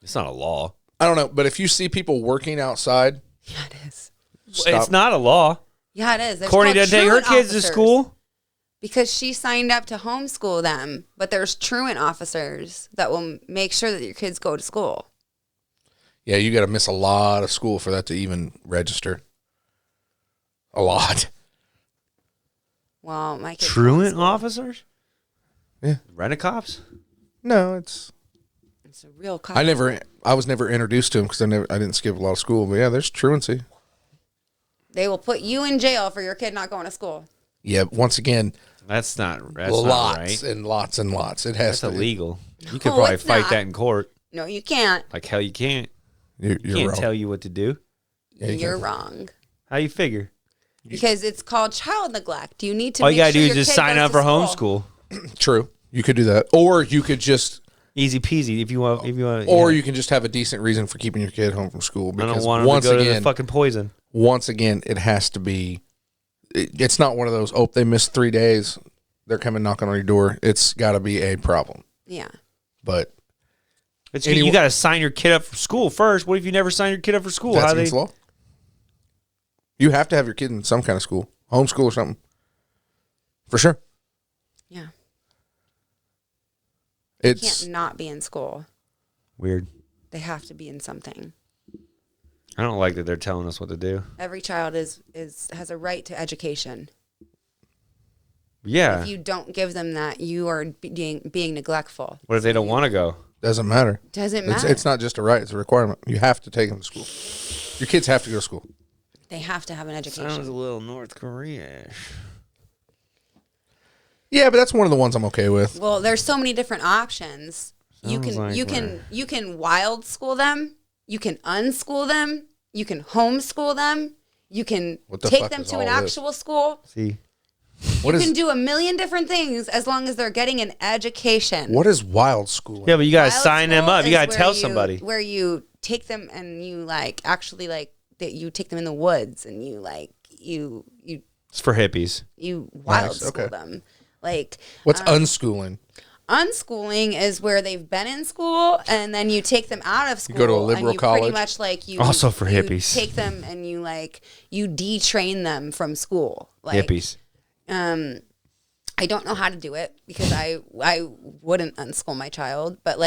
It's not a law. I don't know, but if you see people working outside, Yeah, it is. stop. It's not a law. Yeah, it is. There's Courtney called doesn't take her truant kids to officers. school. Because she signed up to homeschool them, but there's truant officers that will make sure that your kids go to school. Yeah, you got to miss a lot of school for that to even register. A lot. Well, my kids Truant homeschool. officers? Yeah. Rent-a-cops? No, it's. It's a real cop. I was never introduced to them because I didn't skip a lot of school. But yeah, there's truancy. They will put you in jail for your kid not going to school. Yeah, once again, That's not lots right. and lots and lots. It has That's to. illegal. You could No, probably it's fight not. that in court. No, you can't. Like hell, you can't. You're Can't wrong. tell you what to do. Yeah, you You're can. wrong. How you figure? Because it's called child neglect. You need to. All make you gotta sure do your is just kid sign goes up to for school. homeschool. True. You could do that, or you could just, Easy peasy. If you want. or you can just have a decent reason for keeping your kid home from school. I Because don't want them once to go to again, the fucking poison. once again, it has to be. It's not one of those. Oh, they missed 3 days. They're coming knocking on your door. It's got to be a problem. Yeah. But It's, Anyone- you got to sign your kid up for school first. What if you never sign your kid up for school? that's How they? against the law. You have to have your kid in some kind of school, homeschool or something, for sure. Yeah. It's Can't not be in school. Weird. They have to be in something. I don't like that they're telling us what to do. Every child has a right to education. Yeah. If you don't give them that, you are being neglectful. What if they don't want to go? doesn't matter. Doesn't matter. It's not just a right; it's a requirement. You have to take them to school. Your kids have to go to school. They have to have an education. Sounds a little North Korea-ish. Yeah, but that's one of the ones I'm okay with. Well, there's so many different options. Sounds like You can wild school them. You can unschool them. You can homeschool them. You can What the take fuck them is to all an this? actual school. See? What You is can do a million different things as long as they're getting an education. what is wild schooling? Yeah, but you got to Wild sign them school up. You is got to where tell somebody. Where you take them and you actually that you take them in the woods and you It's for hippies. wild Nice, school okay. them. What's unschooling? Unschooling is where they've been in school and then you take them out of school. go to a liberal and you college? Pretty much Also for you hippies. Take them and you detrain them from school. Hippies. I don't know how to do it because I wouldn't unschool my child, but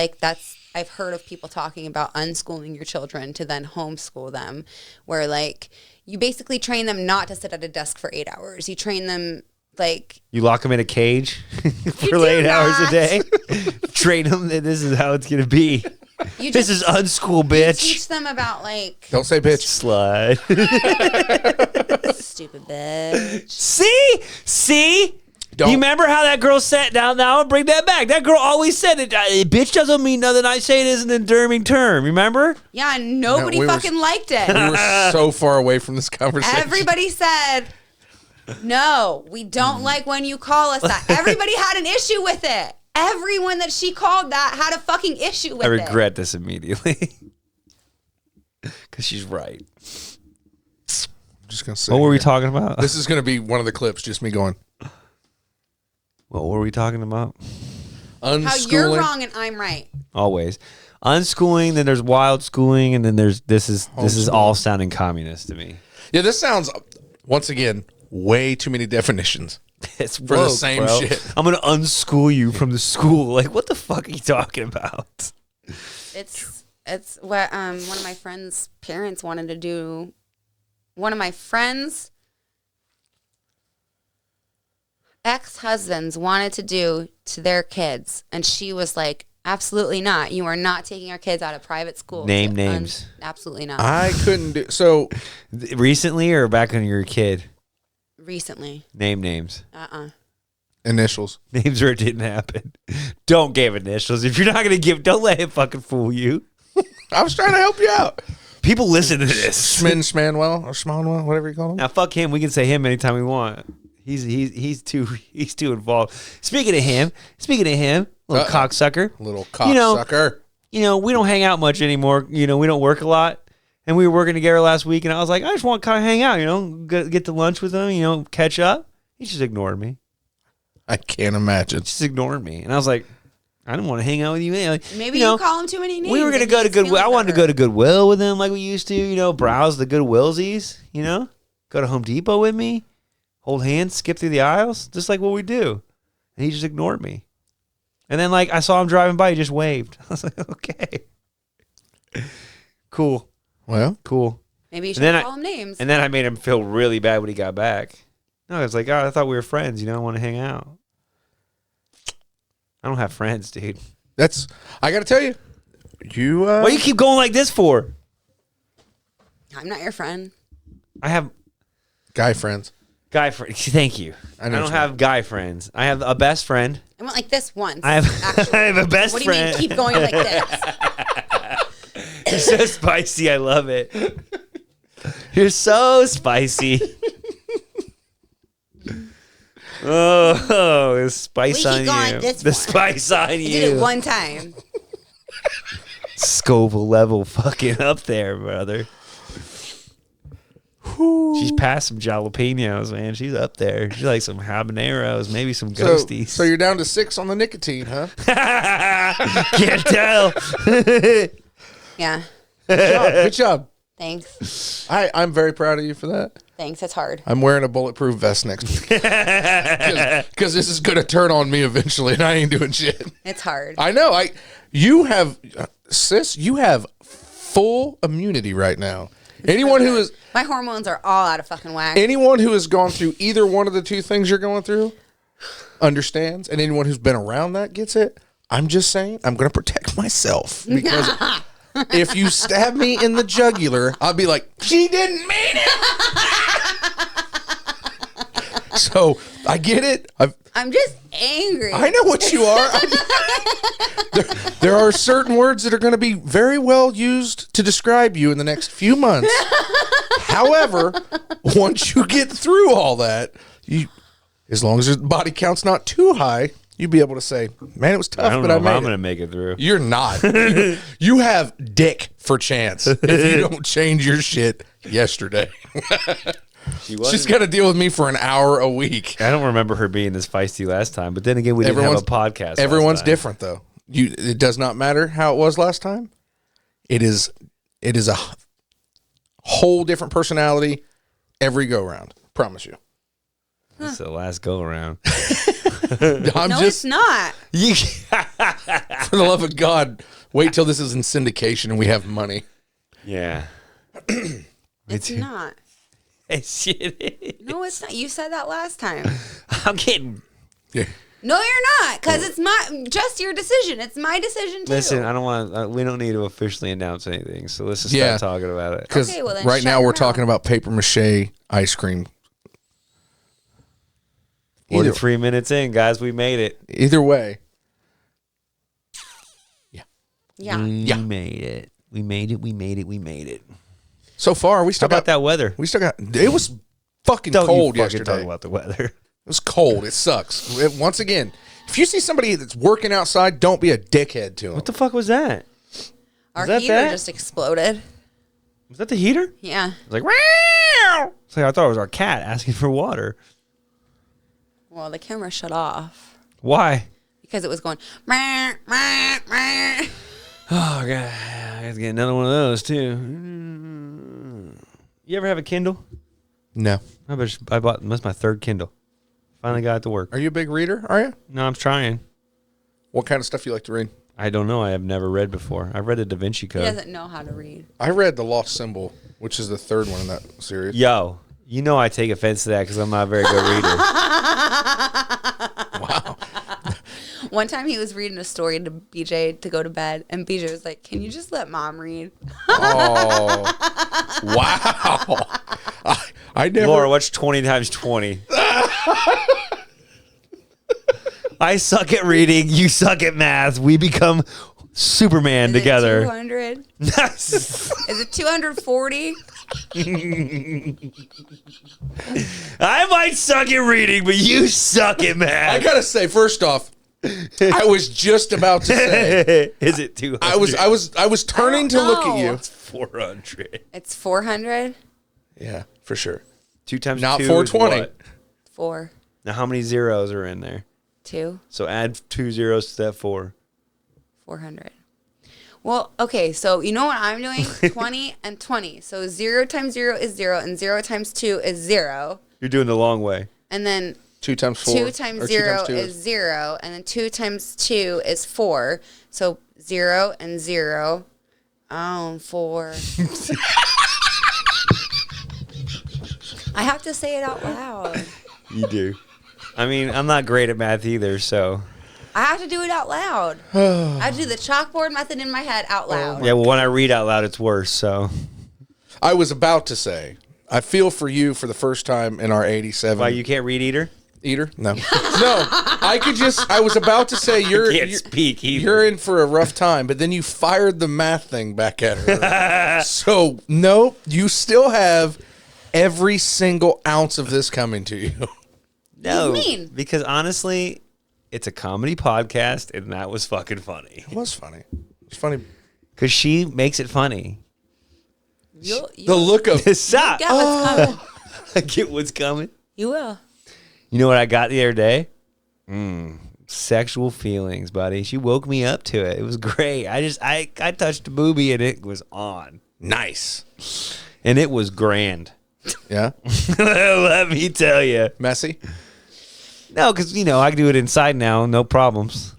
I've heard of people talking about unschooling your children to then homeschool them, where you basically train them not to sit at a desk for 8 hours. You train them You lock them in a cage for do 8 hours a not. day. Train them that this is how it's going to be. you This just is unschool, bitch. teach them about Don't say bitch. Slut. stupid bitch. See? Don't. You remember how that girl said? Now I'll bring that back. That girl always said that bitch doesn't mean nothing. I say it is an endearing term. Remember? Yeah, and nobody No, we were- fucking liked it. We were so far away from this conversation. Everybody said, no, we don't like when you call us that. Everybody had an issue with it. Everyone that she called that had a fucking issue with I it. regret this immediately. Because she's right. I'm just gonna say. What were we talking about? This is gonna be one of the clips. Just me going. What were we talking about? How Unschooling. you're wrong and I'm right. Always. Unschooling, then there's wild schooling, and then there's this is all sounding communist to me. Yeah, this sounds, once again, way too many definitions. It's For the same bro. shit. I'm gonna unschool you from the school. Like, what the fuck are you talking about? It's what one of my friend's parents wanted to do. One of my friends' ex-husbands wanted to do to their kids, and she was like, absolutely not. You are not taking our kids out of private school. Name names. Absolutely not. I couldn't do so. Recently or back when you were a kid? Recently. Name names. Initials. Names where it didn't happen. Don't give initials. If you're not gonna give, don't let it fucking fool you. I was trying to help you out. People listen to this. Schmanwell or Schmanwell, whatever you call him. Now fuck him. We can say him anytime we want. He's too involved. Speaking of him, little cocksucker. Little cocksucker. You know, we don't hang out much anymore. You know, we don't work a lot. And we were working together last week, and I was like, I just want to kind of hang out, you know, get to lunch with him, you know, catch up. He just ignored me. I can't imagine. Just ignored me. And I was like, I didn't want to hang out with you. Like, Maybe you call him too many names. We were going to go to Goodwill. I wanted to go to Goodwill with him like we used to, you know, browse the Goodwillsies, you know, go to Home Depot with me, hold hands, skip through the aisles, just like what we do. And he just ignored me. And then, like, I saw him driving by, he just waved. I was like, okay. Cool. Well, Cool. Maybe you should call him names. And then I made him feel really bad when he got back. No, I was like, oh, I thought we were friends. You know, I want to hang out. I don't have friends, dude. I got to tell you. What do you keep going like this for? I'm not your friend. I have Guy friends. guy friends. Thank you. I don't have guy friends. I have a best friend. I went like this once. I have a best What do you friend. mean keep going like this? You're so spicy. I love it. You're so spicy. Oh, the spice We on keep going you. like this The one. spice on I you. did it one time. Scoville level fucking up there, brother. She's past some jalapenos, man. She's up there. She likes some habaneros, maybe some ghosties. So you're down to 6 on the nicotine, huh? Can't tell. Yeah. Good job. Thanks. I'm very proud of you for that. Thanks. It's hard. I'm wearing a bulletproof vest next week. Because this is going to turn on me eventually, and I ain't doing shit. It's hard. I know. You have, sis, you have full immunity right now. Anyone who is... My hormones are all out of fucking whack. Anyone who has gone through either one of the two things you're going through understands, and anyone who's been around that gets it. I'm just saying, I'm going to protect myself because if you stab me in the jugular, I'll be like, she didn't mean it. So I get it. I'm just angry. I know what you are. There are certain words that are going to be very well used to describe you in the next few months. However, once you get through all that, as long as your body count's not too high, you'll be able to say, man, it was tough, I don't but know I if made I'm it. going to make it through. You're not. You have dick for chance if you don't change your shit yesterday. She's got to deal with me for an hour a week. I don't remember her being this feisty last time, but then again, we didn't have a podcast. Everyone's last time. different, though. It does not matter how it was last time. It is a whole different personality every go round. Promise you. That's the last go around. It's not. For the love of God, wait till this is in syndication and we have money. Yeah. It's not. Shit. No, it's not. You said that last time. I'm kidding. Yeah. No, you're not, because it's just your decision. It's my decision too. Listen, I don't want. We don't need to officially announce anything, so let's just start talking about it. Because Okay, well then right shut now your we're mouth. talking about paper mache ice cream. 43 minutes in, guys, we made it. Either way. Yeah. We made it. We made it. We made it. We made it. So far, we How still about got that weather? We still got. It was fucking Don't cold you fucking yesterday. talk about the weather. It was cold. It sucks. Once again, if you see somebody that's working outside, don't be a dickhead to them. What the fuck was that? Our that heater that? just exploded. Was that the heater? Yeah. It was like, wow. It's like I thought it was our cat asking for water. Well, the camera shut off. Why? because it was going. "Meh, meh, meh." Oh, God. I got to get another one of those, too. You ever have a Kindle? No. That's my third Kindle. Finally got it to work. Are you a big reader? Are you? No, I'm trying. What kind of stuff you like to read? I don't know. I have never read before. I've read the Da Vinci He Code. doesn't know how to read. I read The Lost Symbol, which is the third one in that series. Yo, you know I take offense to that because I'm not a very good reader. Wow. One time he was reading a story to BJ to go to bed, and BJ was like, "Can you just let mom read?" Oh. Wow. I never. Laura, what's 20 times 20? I suck at reading. You suck at math. We become Superman Is it together. 200? Is it 240? I might suck at reading, but you suck at I math. gotta say, first off, I was just about to say. Is it 200? I was turning to look at you. It's 400. It's 400? Yeah, for sure. 2 times Not 2 is 420. what? 4. Now, how many zeros are in there? 2. So add 2 zeros to that 4. 400. Well, okay, so you know what I'm doing? 20 and 20. So 0 times 0 is 0, and 0 times 2 is 0. You're doing the long way. And then 2 times 4. 2 times 0 is 0, and then 2 times 2 is 4. So 0 and 0. Oh, 4. I have to say it out loud. You do. I mean, I'm not great at math either, so. I have to do it out loud. I do the chalkboard method in my head out loud. Yeah, well, when I read out loud, it's worse, so. I was about to say, I feel for you for the first time in our 87. Why, you can't read either? Eater? No. No. I was about to say you're speak either. You're in for a rough time, but then you fired the math thing back at her. So, no, you still have every single ounce of this coming to you. No, What do you mean? because honestly, it's a comedy podcast, and that was fucking funny. It was funny. It's funny. Because she makes it funny. You'll The look of Stop. get what's coming. I get what's coming. You will. You know what I got the other day? Sexual feelings, buddy. She woke me up to it. It was great. I touched a boobie, and it was on. nice. And it was grand. Yeah. Let me tell you. Messy. No, because, you know, I can do it inside now. No problems.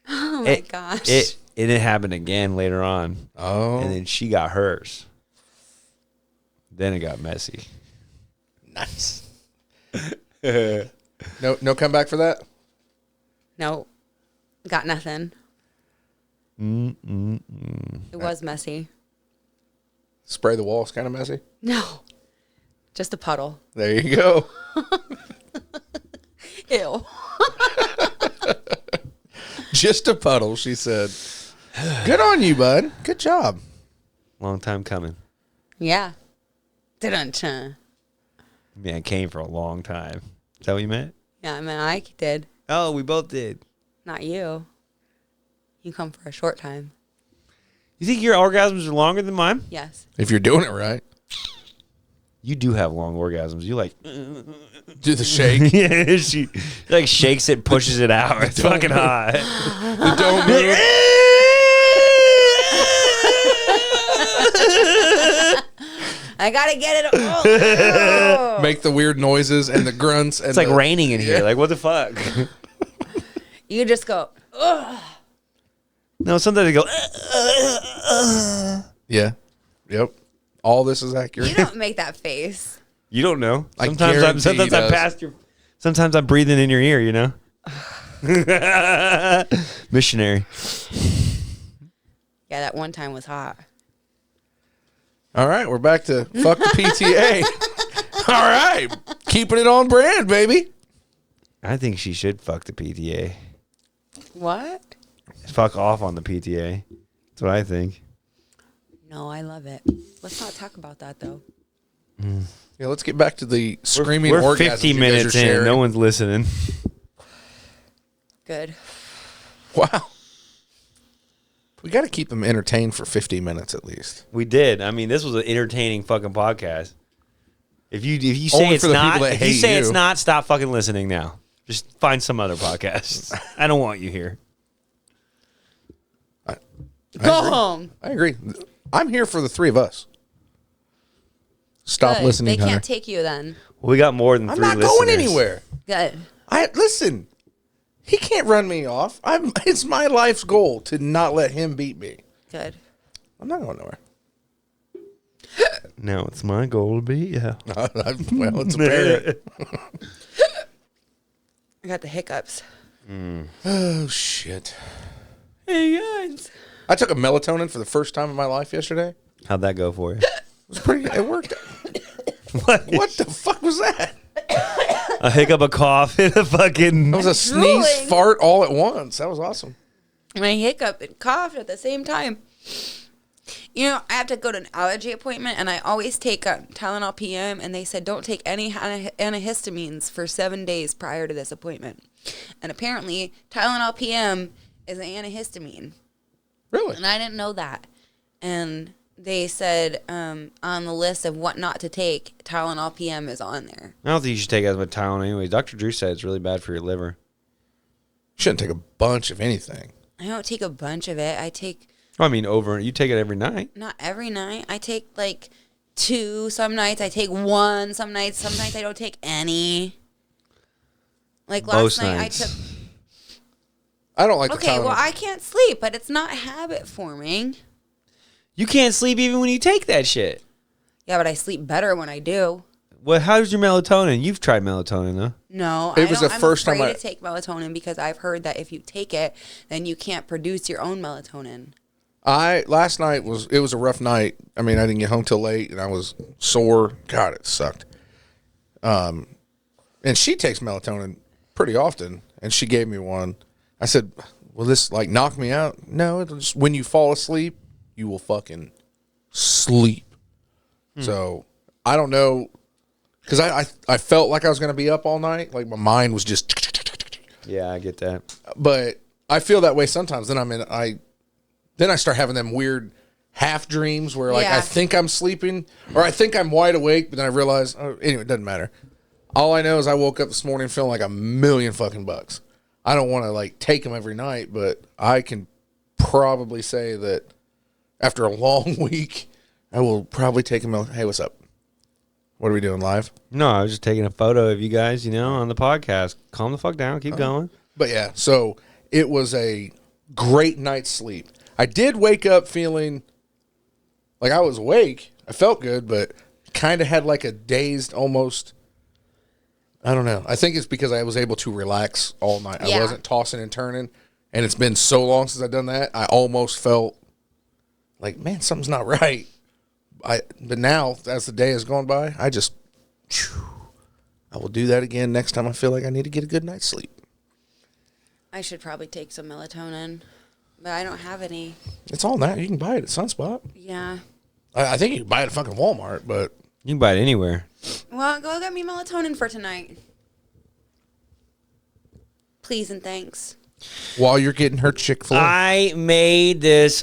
Oh, my gosh. It happened again later on. Oh. And then she got hers. Then it got messy. Nice. No comeback for that? No. Got nothing. It was messy. Spray the walls kind of messy. No. Just a puddle. There you go. Ew. Just a puddle, she said. Good on you, bud. Good job. Long time coming. Yeah. Dun-dun-chun. Man, it came for a long time. Is that what you meant? Yeah, I mean, I did. Oh, we both did. Not you. You come for a short time. You think your orgasms are longer than mine? Yes. If you're doing it right. You do have long orgasms. You like, Do the shake. yeah, she like shakes it, pushes it out. It's fucking hot. The don't move. I gotta get it. Oh. Make the weird noises and the grunts. And It's like raining in here. Like, what the fuck? You just go, ugh. No, sometimes they go. Yeah. Yep. All this is accurate. You don't make that face. You don't know. I Sometimes guarantee sometimes he I'm does. past your. Sometimes I'm breathing in your ear. You know. Missionary. Yeah, that one time was hot. All right, we're back to fuck the PTA. All right, keeping it on brand, baby. I think she should fuck the PTA. What? Fuck off on the PTA. That's what I think. No, I love it. Let's not talk about that though. Yeah, let's get back to the screaming We're orgasms 50 you guys minutes are in. sharing. No one's listening. Good. Wow. We got to keep them entertained for 50 minutes at least. We did. I mean, this was an entertaining fucking podcast. If you say Only it's for the not, people that if you hate say you. it's not, stop fucking listening now. Just find some other podcast. I don't want you here. Go home. I agree. I'm here for the three of us. Stop Good. listening, They Hunter. can't take you then. We got more than I'm 3 not listeners. going anywhere. Good. Listen. He can't run me off. It's my life's goal to not let him beat me. Good. I'm not going nowhere. Now it's my goal to beat you. Well, it's apparent. I got the hiccups. Oh shit! Hey guys. I took a melatonin for the first time in my life yesterday. How'd that go for you? It was pretty. It worked. What the fuck was that? A hiccup, a cough, and a fucking... That was a sneeze, Drooling. fart all at once. That was awesome. I hiccup and coughed at the same time. You know, I have to go to an allergy appointment, and I always take Tylenol PM, and they said don't take any antihistamines for 7 days prior to this appointment. And apparently, Tylenol PM is an antihistamine, Really? and I didn't know that. And they said on the list of what not to take, Tylenol PM is on there. I don't think you should take as much Tylenol anyway. Dr. Drew said it's really bad for your liver. Shouldn't take a bunch of anything. I don't take a bunch of it. I take... I mean, you take it every night. Not every night. I take like 2 some nights. I take 1 some nights. Some nights I don't take any. Like last Most night nights. I took... I don't like the Okay, Tylenol. well I can't sleep, but it's not habit forming. You can't sleep even when you take that shit. Yeah, but I sleep better when I do. Well, how's your melatonin? You've tried melatonin, though. No, It was the I'm first time afraid I- to take melatonin because I've heard that if you take it, then you can't produce your own melatonin. Last night was a rough night. I mean, I didn't get home till late, and I was sore. God, it sucked. And she takes melatonin pretty often, and she gave me one. I said, "Will this like knock me out?" No, it'll just when you fall asleep, you will fucking sleep. So I don't know, because I felt like I was gonna be up all night, like my mind was just. Yeah, I get that. But I feel that way sometimes. Then I start having them weird half dreams where like I Yeah. think I'm sleeping or I think I'm wide awake, but then I realize anyway, it doesn't matter. All I know is I woke up this morning feeling like $1,000,000 fucking bucks. I don't want to like take them every night, but I can probably say that after a long week, I will probably take them. Hey, what's up? What are we doing live? No, I was just taking a photo of you guys, on the podcast. Calm the fuck down. Keep going. But yeah, so it was a great night's sleep. I did wake up feeling like I was awake. I felt good, but kind of had like a dazed almost. I don't know. I think it's because I was able to relax all night. Yeah. I wasn't tossing and turning, and it's been so long since I've done that. I almost felt like, man, something's not right. But now, as the day has gone by, I will do that again next time I feel like I need to get a good night's sleep. I should probably take some melatonin, but I don't have any. It's all that. You can buy it at Sunspot. Yeah. I think you can buy it at fucking Walmart, but You can buy it anywhere. Well, go get me melatonin for tonight. Please and thanks. while you're getting her Chick-fil-A. I made this,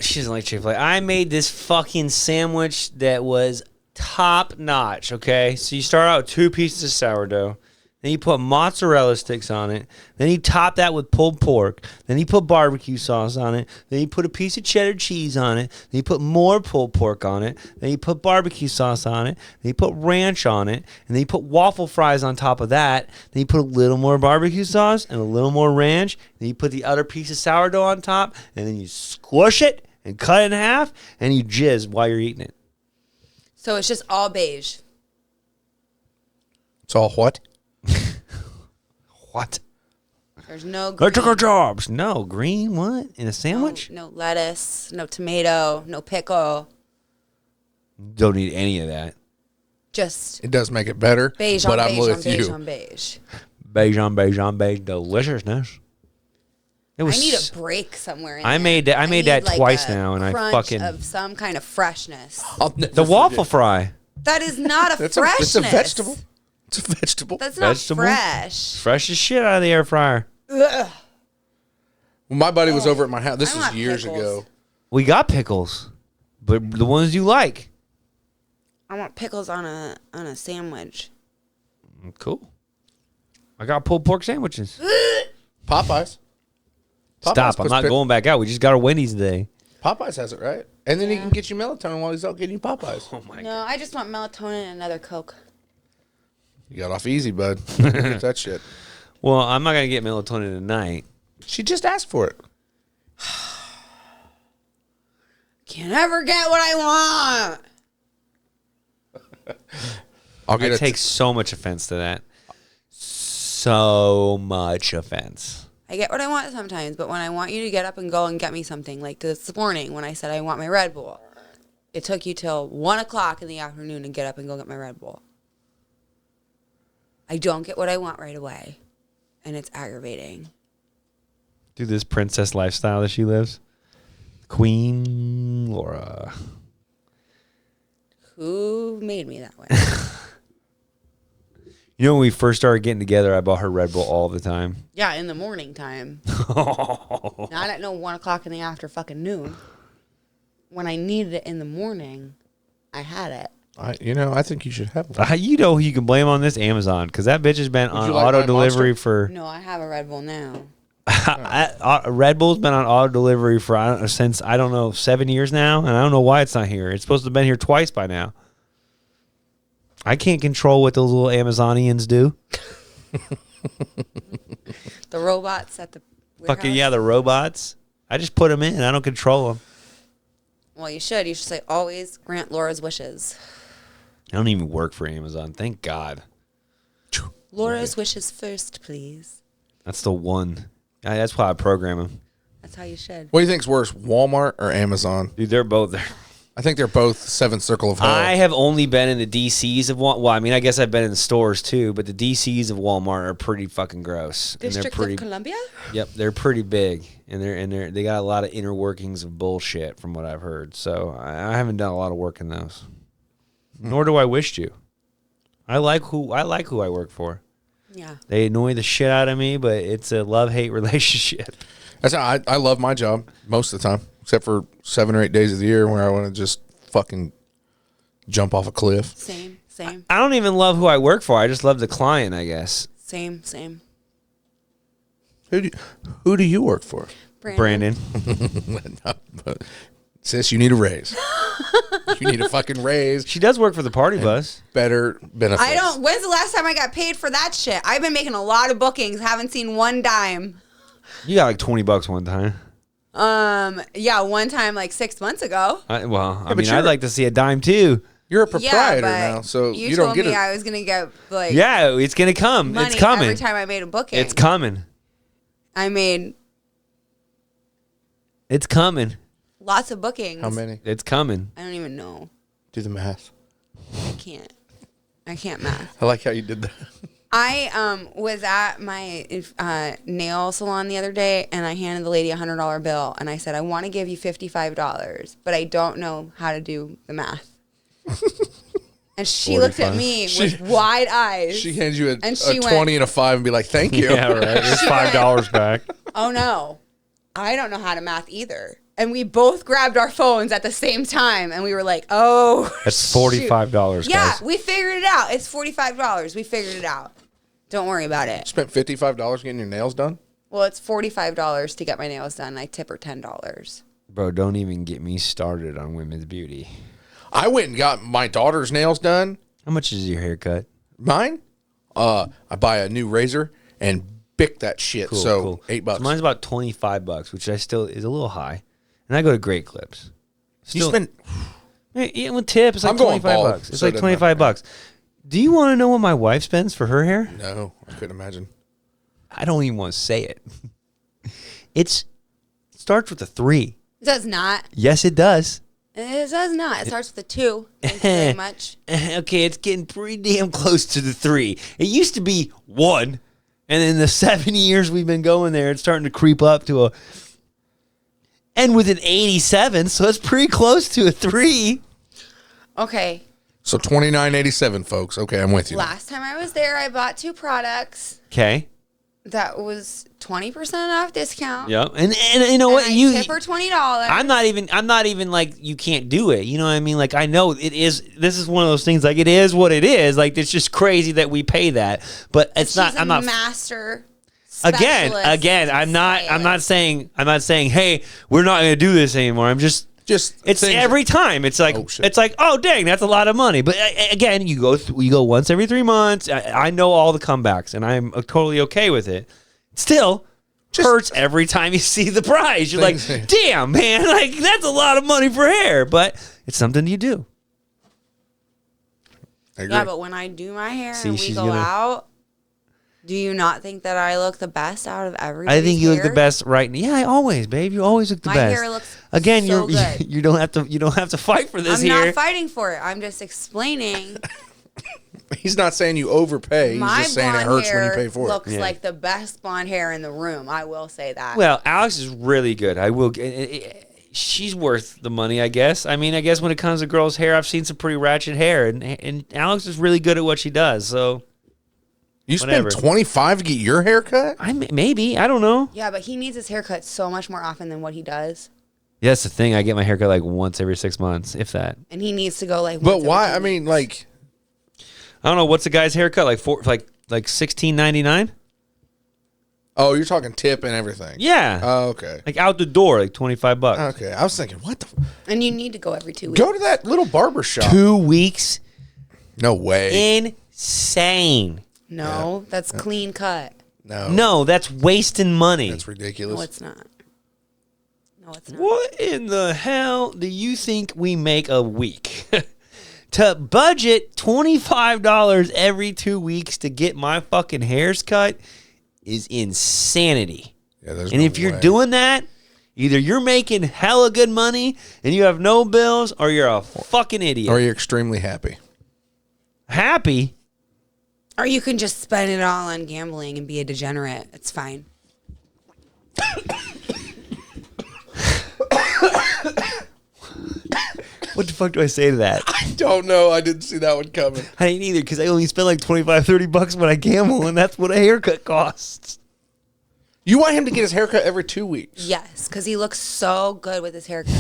she doesn't like Chick-fil-A. I made this fucking sandwich that was top notch, okay? So you start out with 2 pieces of sourdough. Then you put mozzarella sticks on it. Then you top that with pulled pork. Then you put barbecue sauce on it. Then you put a piece of cheddar cheese on it. Then you put more pulled pork on it. Then you put barbecue sauce on it. Then you put ranch on it. And then you put waffle fries on top of that. Then you put a little more barbecue sauce and a little more ranch. Then you put the other piece of sourdough on top. And then you squish it and cut it in half. And you jizz while you're eating it. So it's just all beige. It's all what? What? There's no They green. took our jobs. No, green what? In a sandwich? No lettuce, no tomato, no pickle. Don't need any of that. Just It does make it better, beige but on I'm beige on with beige you. on beige. Beige on beige on beige deliciousness. It was. I need a break somewhere. In I there. made that- I made that need, twice a now, and I crunch fucking- of some kind of freshness. I'll never the waffle forget. fry. That is not a It's freshness. a vegetable. It's a vegetable. That's not Vegetable? fresh. Fresh as shit out of the air fryer. Ugh. When my buddy was over at my house, this I was want years pickles. ago. We got pickles, but the ones you like. I want pickles on a sandwich. Cool. I got pulled pork sandwiches. Popeyes. Stop. I'm not going back out. We just got our Wendy's today. Popeyes has it, right? And then he can get you melatonin while he's out getting you Popeyes. Oh, my God. No, I just want melatonin and another Coke. You got off easy, bud. Get that shit. Well, I'm not going to get melatonin tonight. She just asked for it. Can't ever get what I want. I take so much offense to that. So much offense. I get what I want sometimes, but when I want you to get up and go and get me something, like this morning when I said I want my Red Bull, it took you till 1 o'clock in the afternoon to get up and go get my Red Bull. I don't get what I want right away, and it's aggravating. Dude, this princess lifestyle that she lives. Queen Laura. Who made me that way? You know, when we first started getting together, I bought her Red Bull all the time. Yeah, in the morning time. Not at 1 o'clock in the after fucking noon. When I needed it in the morning, I had it. I think you should have one. You know who you can blame on this? Amazon, because that bitch has been on auto delivery for... No, I have a Red Bull now. Red Bull's been on auto delivery for since, 7 years now, and I don't know why it's not here. It's supposed to have been here twice by now. I can't control what those little Amazonians do. The robots at the warehouse? Fucking yeah, the robots. I just put them in. I don't control them. Well, you should. You should say, always grant Laura's wishes. I don't even work for Amazon. Thank God. Laura's wishes first, please. That's the one. That's why I program them. That's how you should. What do you think's worse, Walmart or Amazon? Dude, they're both there. I think they're both seventh circle of hell. I have only been in the DCs of Walmart. Well, I mean, I guess I've been in the stores too, but the DCs of Walmart are pretty fucking gross. District of Columbia? Yep, they're pretty big, and they got a lot of inner workings of bullshit from what I've heard. So I haven't done a lot of work in those. Nor do I wish to. I like who I work for. Yeah. They annoy the shit out of me, but it's a love-hate relationship. That's how I love my job most of the time, except for 7 or 8 days of the year where I want to just fucking jump off a cliff. Same. I don't even love who I work for. I just love the client, I guess. Same. Who do you work for? Branden. No, but sis, you need a raise. You need a fucking raise. She does work for the party bus. Better benefits. When's the last time I got paid for that shit? I've been making a lot of bookings. Haven't seen one dime. You got like $20 one time. Yeah, one time like 6 months ago. I'd like to see a dime too. You're a proprietor now, so you don't told get me it. I was gonna get like Yeah, it's gonna come. money It's coming. every time I made a booking. It's coming. I made It's coming. lots of bookings. How many? It's coming. I don't even know. Do the math. I can't math. I like how you did that. I was at my nail salon the other day, and I handed the lady a $100 bill, and I said, I want to give you $55, but I don't know how to do the math. And she looked at me with wide eyes. She hands you a went, 20 and a 5 and be like, thank you. Yeah, right. Here's $5 back. Oh, no. I don't know how to math either. And we both grabbed our phones at the same time, and we were like, oh, That's $45, guys. yeah, we figured it out. It's $45. We figured it out. Don't worry about it. Spent $55 getting your nails done? Well, it's $45 to get my nails done. I tip her $10. Bro, don't even get me started on women's beauty. I went and got my daughter's nails done. How much is your haircut? Mine? I buy a new razor and bick that shit. Cool, so cool. $8. So mine's about $25, which I still is a little high. And I go to Great Clips. You spend... Yeah, with tip, it's like I'm going bald, $25. It's so like it doesn't matter. $25. Do you want to know what my wife spends for her hair? No, I couldn't imagine. I don't even want to say it. It starts with a 3. It does not. Yes, it does. It does not. It starts with a 2. Thank you very much. Okay, it's getting pretty damn close to the 3. It used to be 1, and in the 7 years we've been going there, it's starting to creep up to a... And with an 87, so it's pretty close to a 3. Okay. So $29.87, folks. Okay, I'm with you. Last time I was there, I bought 2 products. Okay. That was 20% off discount. Yep. And you know what? And I tip her $20. I'm not even like you can't do it. You know what I mean? Like I know it is. This is one of those things. Like it is what it is. Like it's just crazy that we pay that. But it's not. I'm not master. Again. I'm not saying. Hey, we're not going to do this anymore. I'm just. It's every time. It's like oh dang, that's a lot of money. But again, you go once every 3 months. I know all the comebacks, and I'm totally okay with it. Still, hurts every time you see the price. You're like, damn man, like that's a lot of money for hair. But it's something you do. Yeah, but when I do my hair and we go out. Do you not think that I look the best out of everybody? I think you look the best right now. Yeah, always, babe. You always look the best. My hair looks again. So good. You don't have to fight for this. I'm not fighting for it. I'm just explaining. He's not saying you overpay. He's just saying it hurts when you pay for it. Looks like the best blonde hair in the room. I will say that. Well, Alex is really good. I will. She's worth the money, I guess. I mean, I guess when it comes to girls' hair, I've seen some pretty ratchet hair, and Alex is really good at what she does. So. You spend $25 to get your hair cut? Maybe. I don't know. Yeah, but he needs his haircut so much more often than what he does. Yeah, that's the thing. I get my haircut like once every 6 months, if that. And he needs to go like. But why? I mean, like, I don't know. What's a guy's haircut like? Like $16.99? Oh, you're talking tip and everything. Yeah. Oh, okay. Like out the door, like $25. Okay, I was thinking, what the? And you need to go every 2 weeks. Go to that little barber shop. 2 weeks. No way. Insane. No, that's clean cut. No, that's wasting money. That's ridiculous. No, it's not. No, it's not. What in the hell do you think we make a week? To budget $25 every 2 weeks to get my fucking hairs cut is insanity. Yeah, there's and if you're doing that, either you're making hella good money and you have no bills, or you're a fucking idiot. Or you're extremely happy. Happy? Or you can just spend it all on gambling and be a degenerate. It's fine. What the fuck do I say to that? I don't know. I didn't see that one coming. I ain't either, because I only spend like $25-$30 when I gamble, and that's what a haircut costs. You want him to get his haircut every 2 weeks? Yes, because he looks so good with his haircut.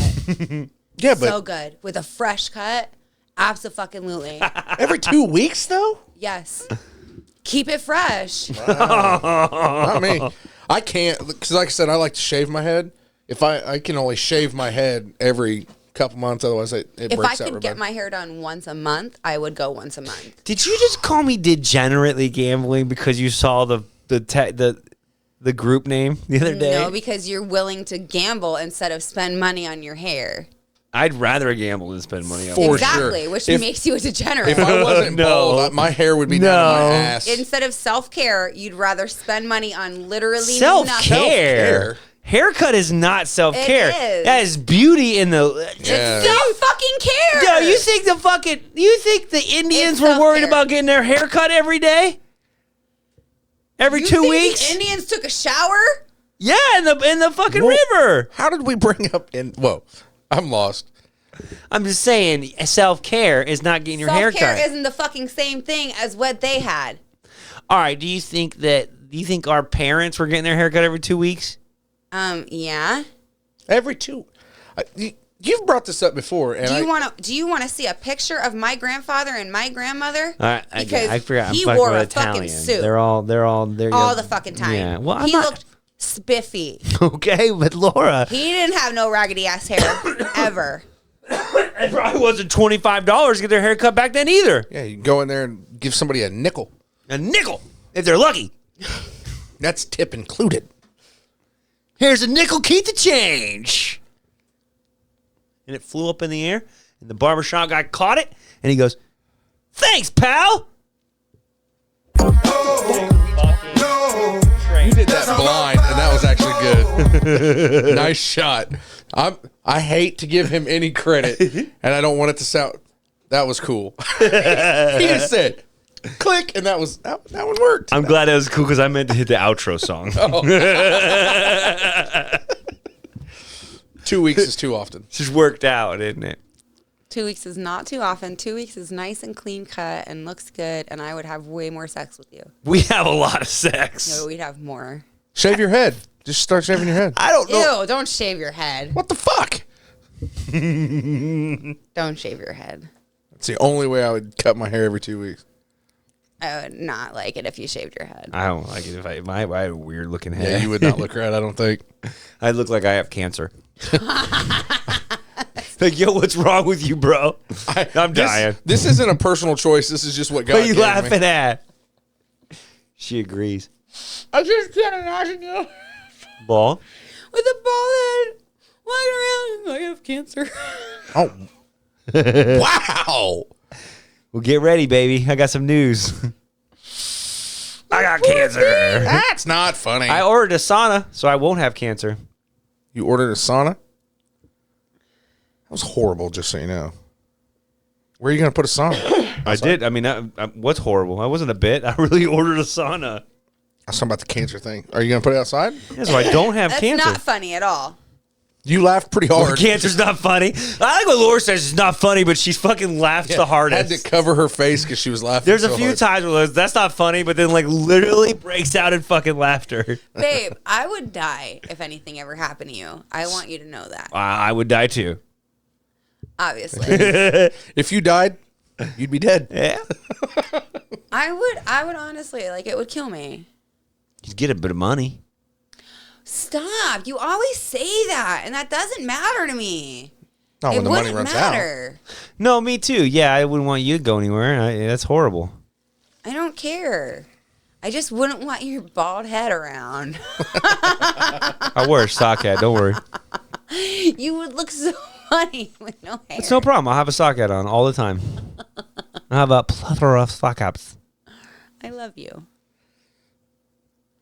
Yeah, but so good. With a fresh cut, absolutely. Every 2 weeks, though? Yes. Keep it fresh. Not me. I can't, because like I said, I like to shave my head. If I can only shave my head every couple months, otherwise it breaks out. If I could get my hair done once a month, I would go once a month. Did you just call me degenerately gambling because you saw the group name the other day? No, because you're willing to gamble instead of spend money on your hair. I'd rather gamble than spend money on For exactly, sure. which makes you a degenerate. If I wasn't bald, my hair would be down my ass. Instead of self-care, you'd rather spend money on literally self-care. Haircut is not self-care. It is. That is beauty in the. Yeah. It's self-fucking-care. Yo, you think the Indians were worried about getting their hair cut every day? Every 2 weeks? The Indians took a shower? Yeah, in the fucking river. How did we bring up Whoa, I'm lost. I'm just saying, self-care is not getting your hair cut. Self-care isn't the fucking same thing as what they had. All right, do you think our parents were getting their hair cut every 2 weeks? Yeah. Every two. You've brought this up before, and do you want to see a picture of my grandfather and my grandmother? Because I forgot. He I'm wore a Italian. fucking suit. They're all all the fucking time. Yeah. Well, he looked spiffy. Okay, but Laura, he didn't have no raggedy ass hair ever. It probably wasn't $25 to get their hair cut back then either. Yeah, you can go in there and give somebody a nickel. A nickel, if they're lucky. That's tip included. Here's a nickel, keep the change. And it flew up in the air, and the barbershop guy caught it, and he goes, "Thanks, pal." You did that blind, and that was actually good. Nice shot. I hate to give him any credit, and I don't want it to sound. That was cool. He just said, "Click," and that one worked. I'm glad that was cool because I meant to hit the outro song. 2 weeks is too often. Just worked out, didn't it? 2 weeks is not too often. 2 weeks is nice and clean cut and looks good, and I would have way more sex with you. We have a lot of sex. No, we'd have more. Shave your head. Just start shaving your head. I don't know. Ew, don't shave your head. What the fuck? Don't shave your head. That's the only way I would cut my hair every 2 weeks. I would not like it if you shaved your head. I don't like it if I had a weird looking head. Yeah, you would not look right, I don't think. I look like I have cancer. Like, yo, what's wrong with you, bro? I'm dying. This isn't a personal choice. This is just what God What are you gave laughing me. at? She agrees. I just can't imagine you. Ball? With a bald head, walking around, I have cancer. Oh. Wow. Well, get ready, baby. I got some news. I got cancer. That's not funny. I ordered a sauna, so I won't have cancer. You ordered a sauna? That was horrible, just so you know. Where are you going to put a sauna? I did. I mean, what's horrible? I wasn't a bit. I really ordered a sauna. I was talking about the cancer thing. Are you going to put it outside? Yeah, so I don't have That's cancer. not funny at all. You laughed pretty Well, hard. cancer's not funny. I like what Laura says it's not funny, but she fucking laughs the hardest. Had to cover her face because she was laughing. There's so a few hard. times where that's not funny, but then like literally breaks out in fucking laughter. Babe, I would die if anything ever happened to you. I want you to know that. I would die too. Obviously. If you died, you'd be dead. Yeah. I would honestly, like, it would kill me. You get a bit of money. Stop. You always say that, and that doesn't matter to me. Not when It the money wouldn't runs out. matter. No, me too. Yeah, I wouldn't want you to go anywhere. That's horrible. I don't care. I just wouldn't want your bald head around. I wear a sock hat. Don't worry. You would look so funny with no hair. It's no problem. I'll have a sock hat on all the time. I have a plethora of sock hats. I love you.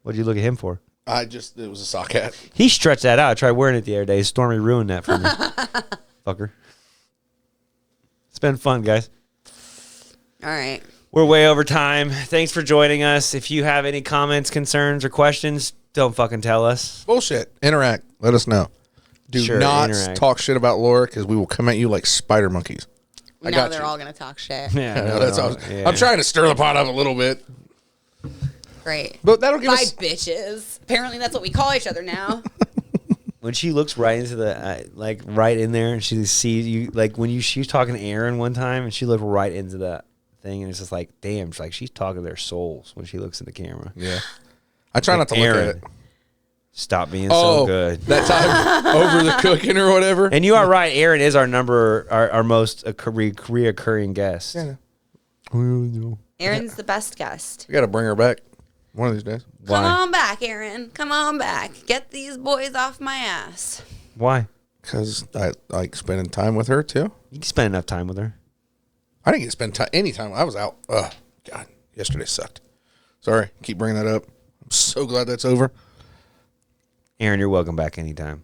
What did you look at him for? It was a sock hat. He stretched that out. I tried wearing it the other day. Stormy ruined that for me. Fucker. It's been fun, guys. All right. We're way over time. Thanks for joining us. If you have any comments, concerns, or questions, don't fucking tell us. Bullshit. Interact. Let us know. Do Sure, not interact. talk shit about Laura because we will come at you like spider monkeys. I Now got they're you. all going to talk shit. Yeah, No, that's all. yeah. I'm trying to stir the pot up a little bit, Great. but that'll give Bye, us. bitches. Apparently that's what we call each other now. When she looks right into the like right in there, and she sees you like when she was talking to Aaron one time, and she looked right into that thing, and it's just like, damn, she's talking to their souls when she looks in the camera. Yeah, I try not to look Aaron, at it. Stop being Oh, so good. that time over the cooking or whatever. And you are right. Aaron is our most reoccurring guest. Yeah, Aaron's the best guest. we got to bring her back one of these days. Why? Come on back, Aaron. Come on back. Get these boys off my ass. Why? Because I like spending time with her too. You can spend enough time with her. I didn't get to spend any time. I was out. Ugh, God, yesterday sucked. Sorry, keep bringing that up. I'm so glad that's over. Aaron, you're welcome back anytime.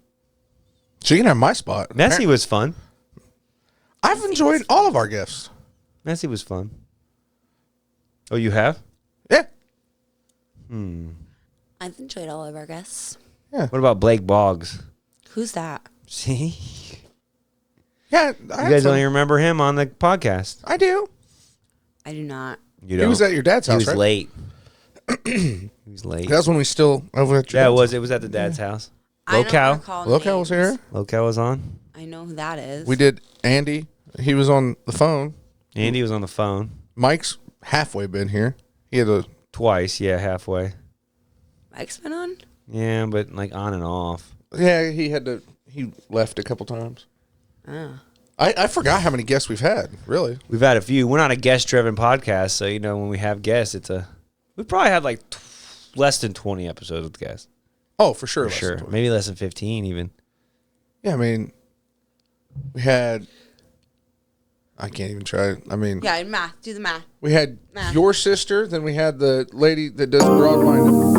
She can have my spot. Nessie was fun. I've enjoyed all of our gifts. Nessie was fun. Oh, you have? Yeah. I've enjoyed all of our guests. What about Blake Boggs? Who's that? See? Yeah. You guys don't even remember him on the podcast. I do. I do not. You He was at your dad's He house, was right? late. He was late. That's when we still over at your Yeah, dad's it was at the dad's house. I don't Locale. recall Local was names. here. Locale was on. I know who that is. We did Andy. He was on the phone. Andy was on the phone. Mike's halfway been here. He had a Twice, yeah, halfway. Mike's been on? Yeah, but like on and off. he left a couple times. Oh. I forgot how many guests we've had, really. We've had a few. We're not a guest-driven podcast, so when we have guests, we probably had like less than 20 episodes with guests. Oh, for sure. For sure. Maybe less than 15 even. Yeah, I mean, we had, I can't even try it. I mean, Yeah, math. Do the math. we had Math. your sister, then we had the lady that does broad-minded.